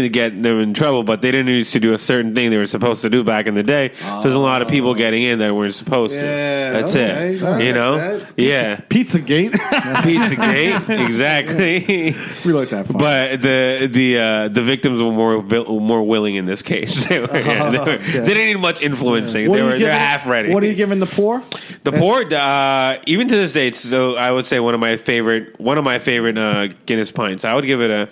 to get them in trouble, but they didn't used to do a certain thing they were supposed to do back in the day. So there's a lot of people getting in that weren't supposed to. Yeah, That's okay. it. All right, You know? that- Yeah. Pizzagate. Pizzagate. Exactly. We like that. Fun. But the victims were more willing in this case. They didn't need much influencing. What are you They're giving- half ready. What are you giving the poor? The port, even to this day, so I would say one of my favorite Guinness pints. I would give it a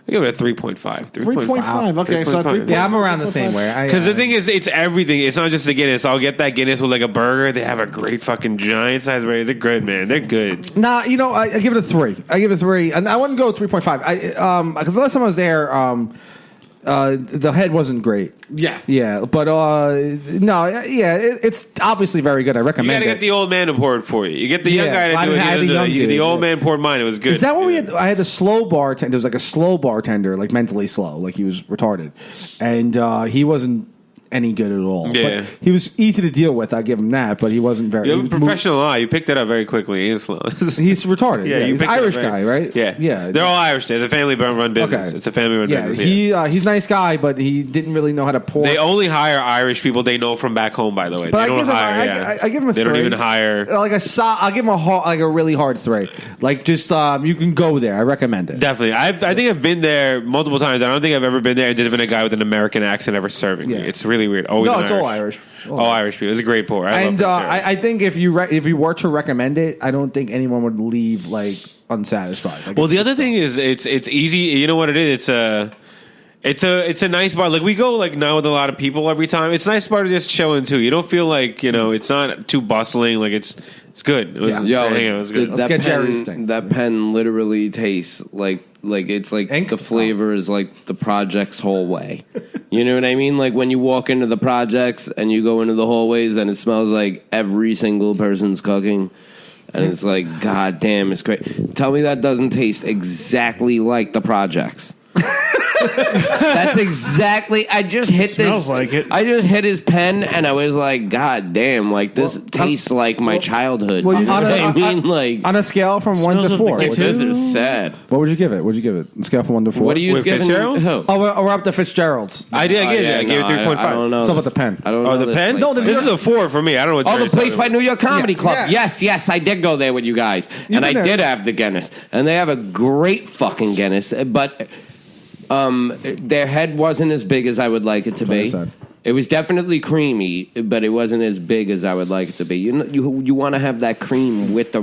3.5. 3.5. Okay, so 3.5. Yeah, I'm around the same way. Because the thing is, it's everything. It's not just the Guinness. I'll get that Guinness with like a burger. They have a great fucking giant size burger. They're good, man. They're good. Nah, I give it a 3. And I wouldn't go 3.5. Because the last time I was there, the head wasn't great. Yeah, but it's obviously very good. I You recommend got to it. get the old man to pour it for you. You get the young guy I to do it. had the young dude, The old yeah. man poured mine. It was good. Is that what we Yeah. had? I had a slow bartender. There was like a slow bartender, like mentally slow, like he was retarded, and he wasn't any good at all. Yeah. But he was easy to deal with. I give him that, but he wasn't very. You he have a was professional eye. You picked it up very quickly. He's slow. He's retarded. Yeah, you he's an picked it up Irish very- guy, right? Yeah. They're all Irish. It's a family-run business. Okay. It's a family-run Yeah, business. Yeah. he's a nice guy, but he didn't really know how to pour. They only hire Irish people they know from back home. By the way, But they don't hire. I give him a They 3. don't even hire. Like I'll give him a really hard 3. Like just you can go there. I recommend it. Definitely. I think I've been there multiple times. I don't think I've ever been there and there's been a guy with an American accent ever serving me. Yeah. It's really weird. Always No, an it's all Irish. All Irish people. It's a great pour. I And love it. I think if you were to recommend it, I don't think anyone would leave like unsatisfied. Like, Well, the other thing is it's easy. You know what it is? It's a nice bar. Like we go like now with a lot of people every time. It's a nice bar to just chill into. You don't feel like it's not too bustling. Like it's good. It was, it was good. Let's get Jerry's thing. That pen literally tastes like it's like Ink? the flavor is like the project's whole way. You know what I mean? Like when you walk into the projects and you go into the hallways and it smells like every single person's cooking. And it's like, God damn, it's great. Tell me that doesn't taste exactly like the projects. That's exactly. I just hit Smells this. like it. I just hit his pen, and I was like, "God damn! Like this tastes like my childhood." well, You know what I mean, like on a scale from 1 Smells to of the 4, kitchen. this is sad. what would you give it? What'd you give it? On a scale from 1 to 4. What are you With giving? Fitzgerald? Who? Oh, we're up to Fitzgerald's. I did. I gave it 3.5. I don't know. It's up with the pen. I don't know. Oh, the pen? place. This is a 4 for me. I don't know what. Oh, the Jerry's place talking by about. New York Comedy Club. Yeah. Yes, I did go there with you guys, and I been there. did have the Guinness, and they have a great fucking Guinness, but their head wasn't as big as I would like it to be. sad. It was definitely creamy, but it wasn't as big as I would like it to be. You want to have that cream with the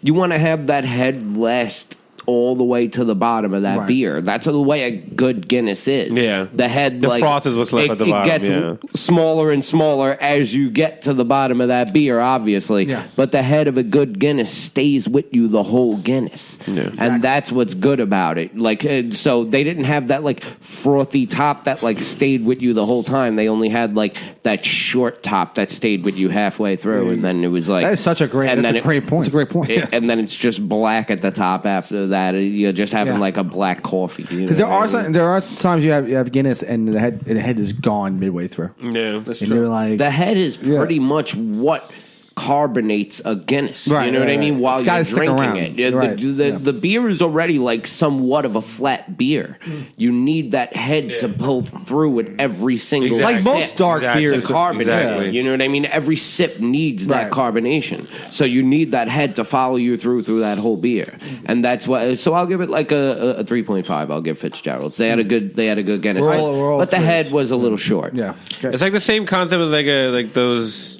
you want to have that head last all the way to the bottom of that Right. beer. That's the way a good Guinness is. Yeah. The head, The froth is what's left at the bottom, It gets yeah. smaller and smaller as you get to the bottom of that beer, obviously. Yeah. But the head of a good Guinness stays with you the whole Guinness. Yeah. And that's what's good about it. So they didn't have that frothy top that stayed with you the whole time. They only had that short top that stayed with you halfway through, and then it was That is such a great. and That's then a great point. It's a great point. and then it's just black at the top after that. You're just having Yeah. a black coffee. Because there are times you have Guinness and the head is gone midway through. Yeah. That's And true. you're like, The head is pretty much what carbonates a Guinness. Right, You know what I right, mean? right. While It's you're gotta stick drinking around. it. Yeah, Right, the beer is already somewhat of a flat beer. You need that head to pull through with every single Exactly. like most sip. dark Exactly. beers. To carbonate. Exactly. You know what I mean? Every sip needs that Right. carbonation. So you need that head to follow you through that whole beer. And that's what. So I'll give it a 3.5. I'll give Fitzgerald's. They had a good Guinness. We're all but the threes. head was a little short. Yeah. It's like the same concept as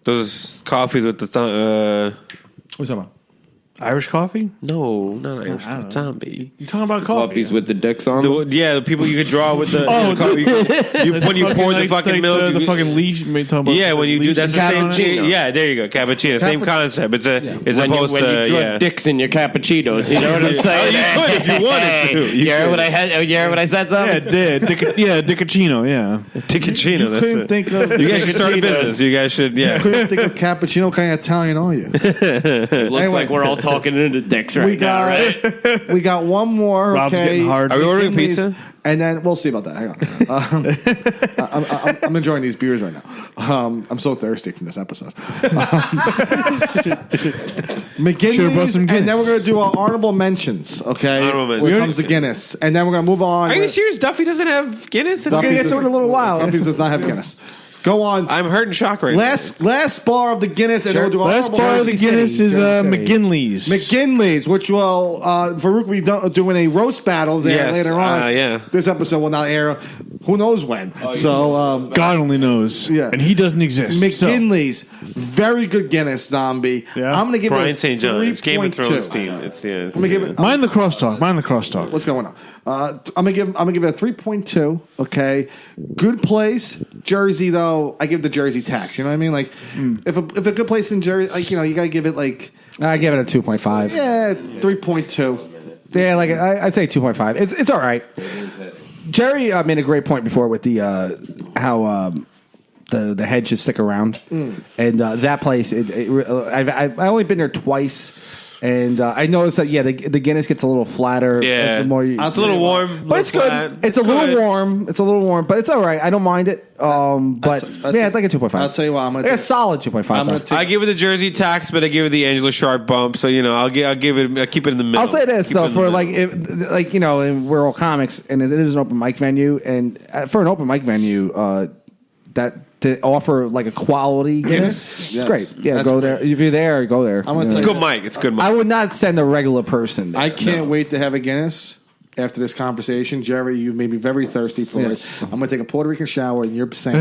those coffees with the What's that about? Irish coffee? no, not Irish zombie. You talking about coffee? Coffees with the dicks on them. The people you could draw with the Oh, when you pour the fucking milk. the you- fucking leash. yeah, when you do that's the same. Cappuccino. Yeah, there you go, cappuccino. Same concept. It's When opposed you to draw dicks in your cappuccinos, you know what I'm saying? you could if you wanted to. You heard what I had? You heard what I said? Yeah, Something? it did. Diccacino, yeah. Cappuccino. That's Couldn't it. think of. You guys should start a business. You guys should. Yeah. Couldn't think of cappuccino. What kind of Italian are you? Looks like we're all talking into dicks right now, right? We got one more. Rob's Okay, getting hard. Are we ordering McKinley's, pizza? And then we'll see about that. Hang on. I'm enjoying these beers right now. I'm so thirsty from this episode. Should've brought McGinley's, some and Guinness. then we're going to do our honorable mentions. Okay, Honorable mentions. when it comes to Guinness, and then we're going to move on. Are you serious? Duffy doesn't have Guinness. Duffy's get to it in a little while. Duffy's does not have Guinness. Go on. I'm hurt and shocked right Last bar of the Guinness, and then we'll do our Last honorable bar of the mentions. Guinness is Jersey City. McGinley's. McGinley's, which will Farouk will be doing a roast battle there Yes, later on. yeah. This episode will not air. Who knows when? So God only knows. Yeah. And he doesn't exist. McGinley's, very good Guinness, zombie. Yeah. I'm going to give Brian it a St. John. It's Game of Thrones 3.2. team. It's yeah. I'm gonna give it. Mind the crosstalk. Mind the crosstalk. What's going on? I'm gonna give it a 3.2. Okay, good place. Jersey though, I give the Jersey tax. You know what I mean? Like if a good place in Jersey, you gotta give it I give it a 2.5. 3.2. Yeah, I'd say 2.5. It's all right. Jerry made a great point before with the how the head should stick around, and that place. I've only been there twice, and I noticed that the Guinness gets a little flatter. Yeah. the more you, It's a little warm, but it's flat. good. It's a little warm. It's a little warm, but it's all right. I don't mind it. But it's like a 2.5. I'll tell you what, I'm gonna like a take- solid 2.5. I'm gonna though. take- I give it the Jersey tax, but I give it the Angela Sharp bump. So I'll give it. I'll keep it in the middle. I'll say this Keep it though, in the for middle. and we're all comics, and it is an open mic venue, and for an open mic venue, that to offer like a quality Guinness, Yes. it's great. Yeah, That's go great. there if you're there. Go there. I'm gonna It's tell good mic. It's good mic. I would not send a regular person there. I can't wait to have a Guinness. After this conversation, Jerry, you've made me very thirsty for it. I'm going to take a Puerto Rican shower in your sink,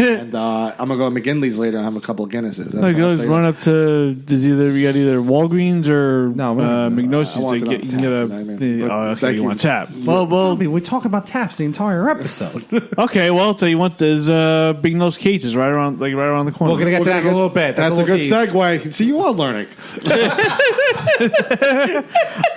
and I'm going to go to McGinley's later and have a couple of Guinnesses. No, go just run up to we got either Walgreens or No, we're not- McNosius I want to it get on you can get tap, a I mean, but okay, thank you you. want tap. We're talking about taps the entire episode. Okay, well, I'll tell you what, there's Big Nose Kate's is right around the corner. We're gonna get to that in a little bit. That's a good segue. See, you are learning.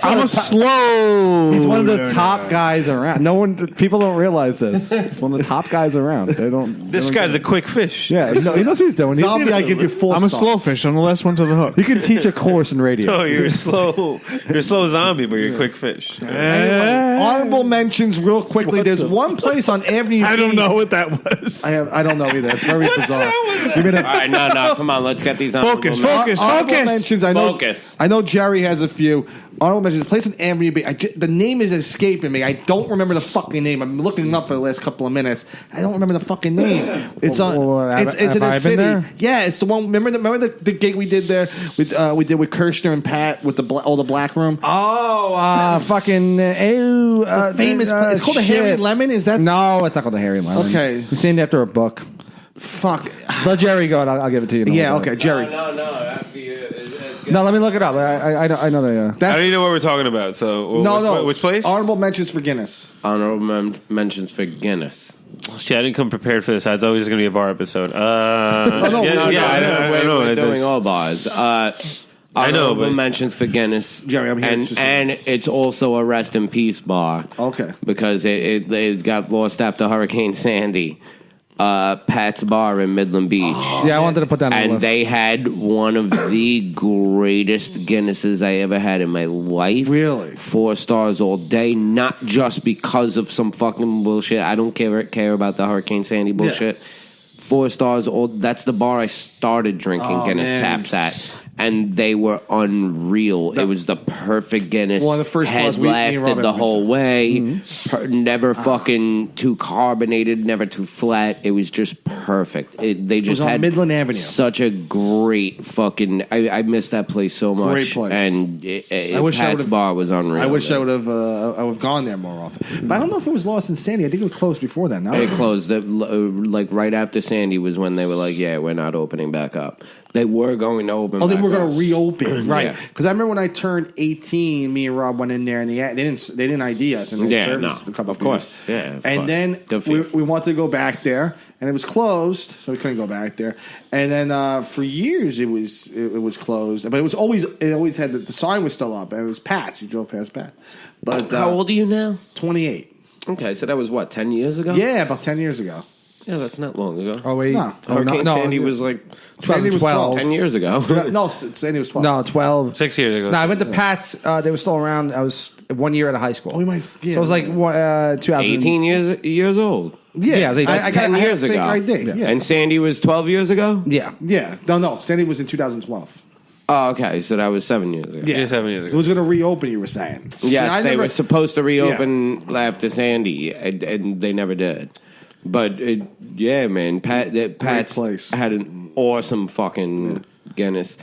I'm a slow. He's one of the the top guys around. People don't realize this. It's one of the top guys around. They don't. This guy's a quick fish. Yeah, he knows what he's doing. Zombie, I give you 4 I'm a stars. slow fish. I'm the last one to the hook. You can teach a course in radio. Oh, you're slow. You're a slow zombie, but you're a quick fish. Anyway, honorable mentions real quickly. There's one place on Avenue I B. don't know what that was. I don't know either. It's very bizarre. All right, no, come on, let's get these on. Honorable mentions. Focus. I know Jerry has a few. Honorable mentions. Place on Avenue B. The name is escaping me. I don't remember the fucking name. I'm looking it up for the last couple of minutes. I don't remember the fucking name. It's on. It's in the city. Yeah, it's the one. Remember the gig we did there? We did with Kirshner and Pat with all the black room. Fucking Famous. It's called the Harry Lemon. Is that? No, it's not called the Harry Lemon. Okay. It's named after a book. Fuck. Let Jerry go. And I'll give it to you. Yeah. Okay, Jerry. No, let me look it up. I know the. I don't even know what we're talking about. So No. which place? Honorable mentions for Guinness. Honorable mentions for Guinness. Shit, I didn't come prepared for this. I thought it was going to be a bar episode. I know. We're doing all bars. I know, but mentions for Guinness. Jerry, I'm here. And it's also a rest in peace bar. Okay. Because it got lost after Hurricane Sandy. Pat's Bar in Midland Beach. Yeah, I wanted to put that on the list. And they had one of the greatest Guinnesses I ever had in my life. Really? 4 stars all day, not just because of some fucking bullshit. I don't care about the Hurricane Sandy bullshit. Yeah. 4 stars all. That's the bar I started drinking Guinness taps at. And they were unreal. It was the perfect Guinness. One of the first Head bars lasted the whole way. Never fucking too carbonated, never too flat. It was just perfect. They just on had Midland Avenue. Such a great fucking. I miss that place so much. Great place. And Pat's Bar was unreal. I wish I would have gone there more often. But I don't know if it was lost in Sandy. I think it was closed before then. No? It closed. Like right after Sandy was when they were like, yeah, we're not opening back up. They were going to open. Oh, they were going to reopen, right? Yeah. Because I remember when I turned 18, me and Rob went in there, and they didn't ID us, and of course, yeah. And then we wanted to go back there, and it was closed, so we couldn't go back there. And then for years it was closed, but it always had the sign was still up, and it was Pat's. You drove past Pat. But how old are you now? 28. Okay, so that was what, 10 years ago? Yeah, about 10 years ago. Yeah, that's not long ago. Oh wait, Hurricane Sandy was like 2012. 10 years ago. No, Sandy was 12. No, 12. 6 years ago. No, I went to Pat's. They were still around. I was 1 year out of high school. We might, So it was like 2000. 18 years old. Yeah, I was 18. That's 10 years ago. I did. Yeah. And Sandy was 12 years ago? Yeah. Yeah. No. Sandy was in 2012. Oh, okay. So that was 7 years ago. Yeah, 7 years It ago. was going to reopen, you were saying. Yes, they were supposed to reopen after Sandy, and they never did. But, yeah, man, Pat's had an awesome fucking Guinness.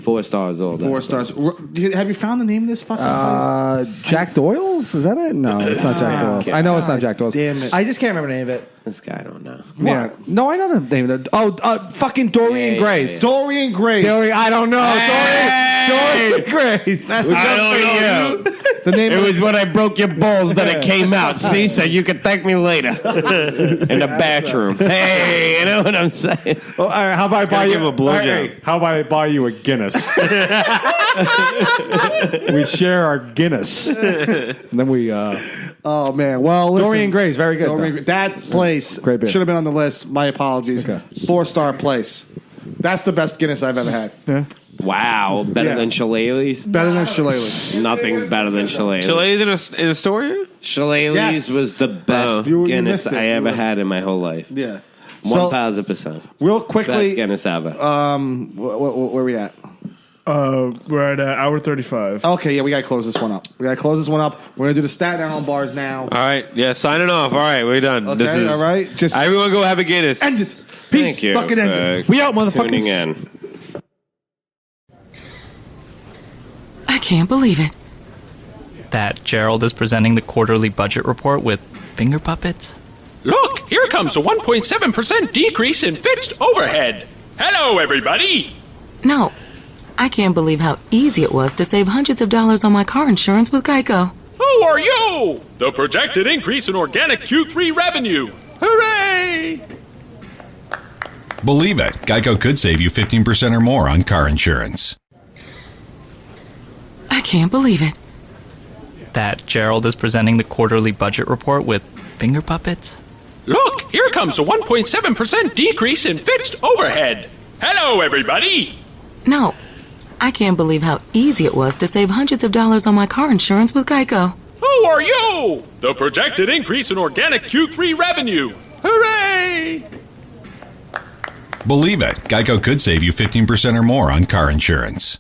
4 stars all day. 4 stars. Have you found the name of this fucking place? Jack Doyle's? Is that it? No, it's not Jack Doyle's. I know it's not Jack Doyle's. Damn it. I just can't remember the name of it. This guy, I don't know. Yeah. No, I know the name of it. Oh, fucking Dorian Grace. Dorian Grace. I don't know. Dorian Grace. I don't know. The name it was when I broke your balls that it came out. See, so you can thank me later in the bathroom. Hey, you know what I'm saying? Well, all right, how about I buy you a blowjob? How about I buy you a Guinness? We share our Guinness. And then we. Oh man! Well, listen, Dorian Gray's very good. That place should have been on the list. My apologies. Okay. 4-star place. That's the best Guinness I've ever had. Yeah. Wow, better than Shillelagh's? Better than Shillelagh's. Nothing's better than Shillelagh's. Shillelagh's in Astoria? Shillelagh's was the best You Guinness missed it. I ever had in my whole life. Yeah. 1,000%. Real quickly, Best Guinness ever. where are we at? We're at hour 35. Okay, yeah, we gotta close this one up. We're gonna do the Staten Island bars now. All right. Yeah, signing off. All right, we're done. Okay, all right. Just Everyone go have a Guinness. end it. Peace. Thank you. Fucking end it. We out, motherfuckers. Tuning in. I can't believe it. That Gerald is presenting the quarterly budget report with finger puppets? Look, here comes a 1.7% decrease in fixed overhead. Hello, everybody. No, I can't believe how easy it was to save hundreds of dollars on my car insurance with Geico. Who are you? The projected increase in organic Q3 revenue. Hooray! Believe it, Geico could save you 15% or more on car insurance. I can't believe it. That Gerald is presenting the quarterly budget report with finger puppets? Look, here comes a 1.7% decrease in fixed overhead. Hello, everybody. No, I can't believe how easy it was to save hundreds of dollars on my car insurance with Geico. Who are you? The projected increase in organic Q3 revenue. Hooray! Believe it, Geico could save you 15% or more on car insurance.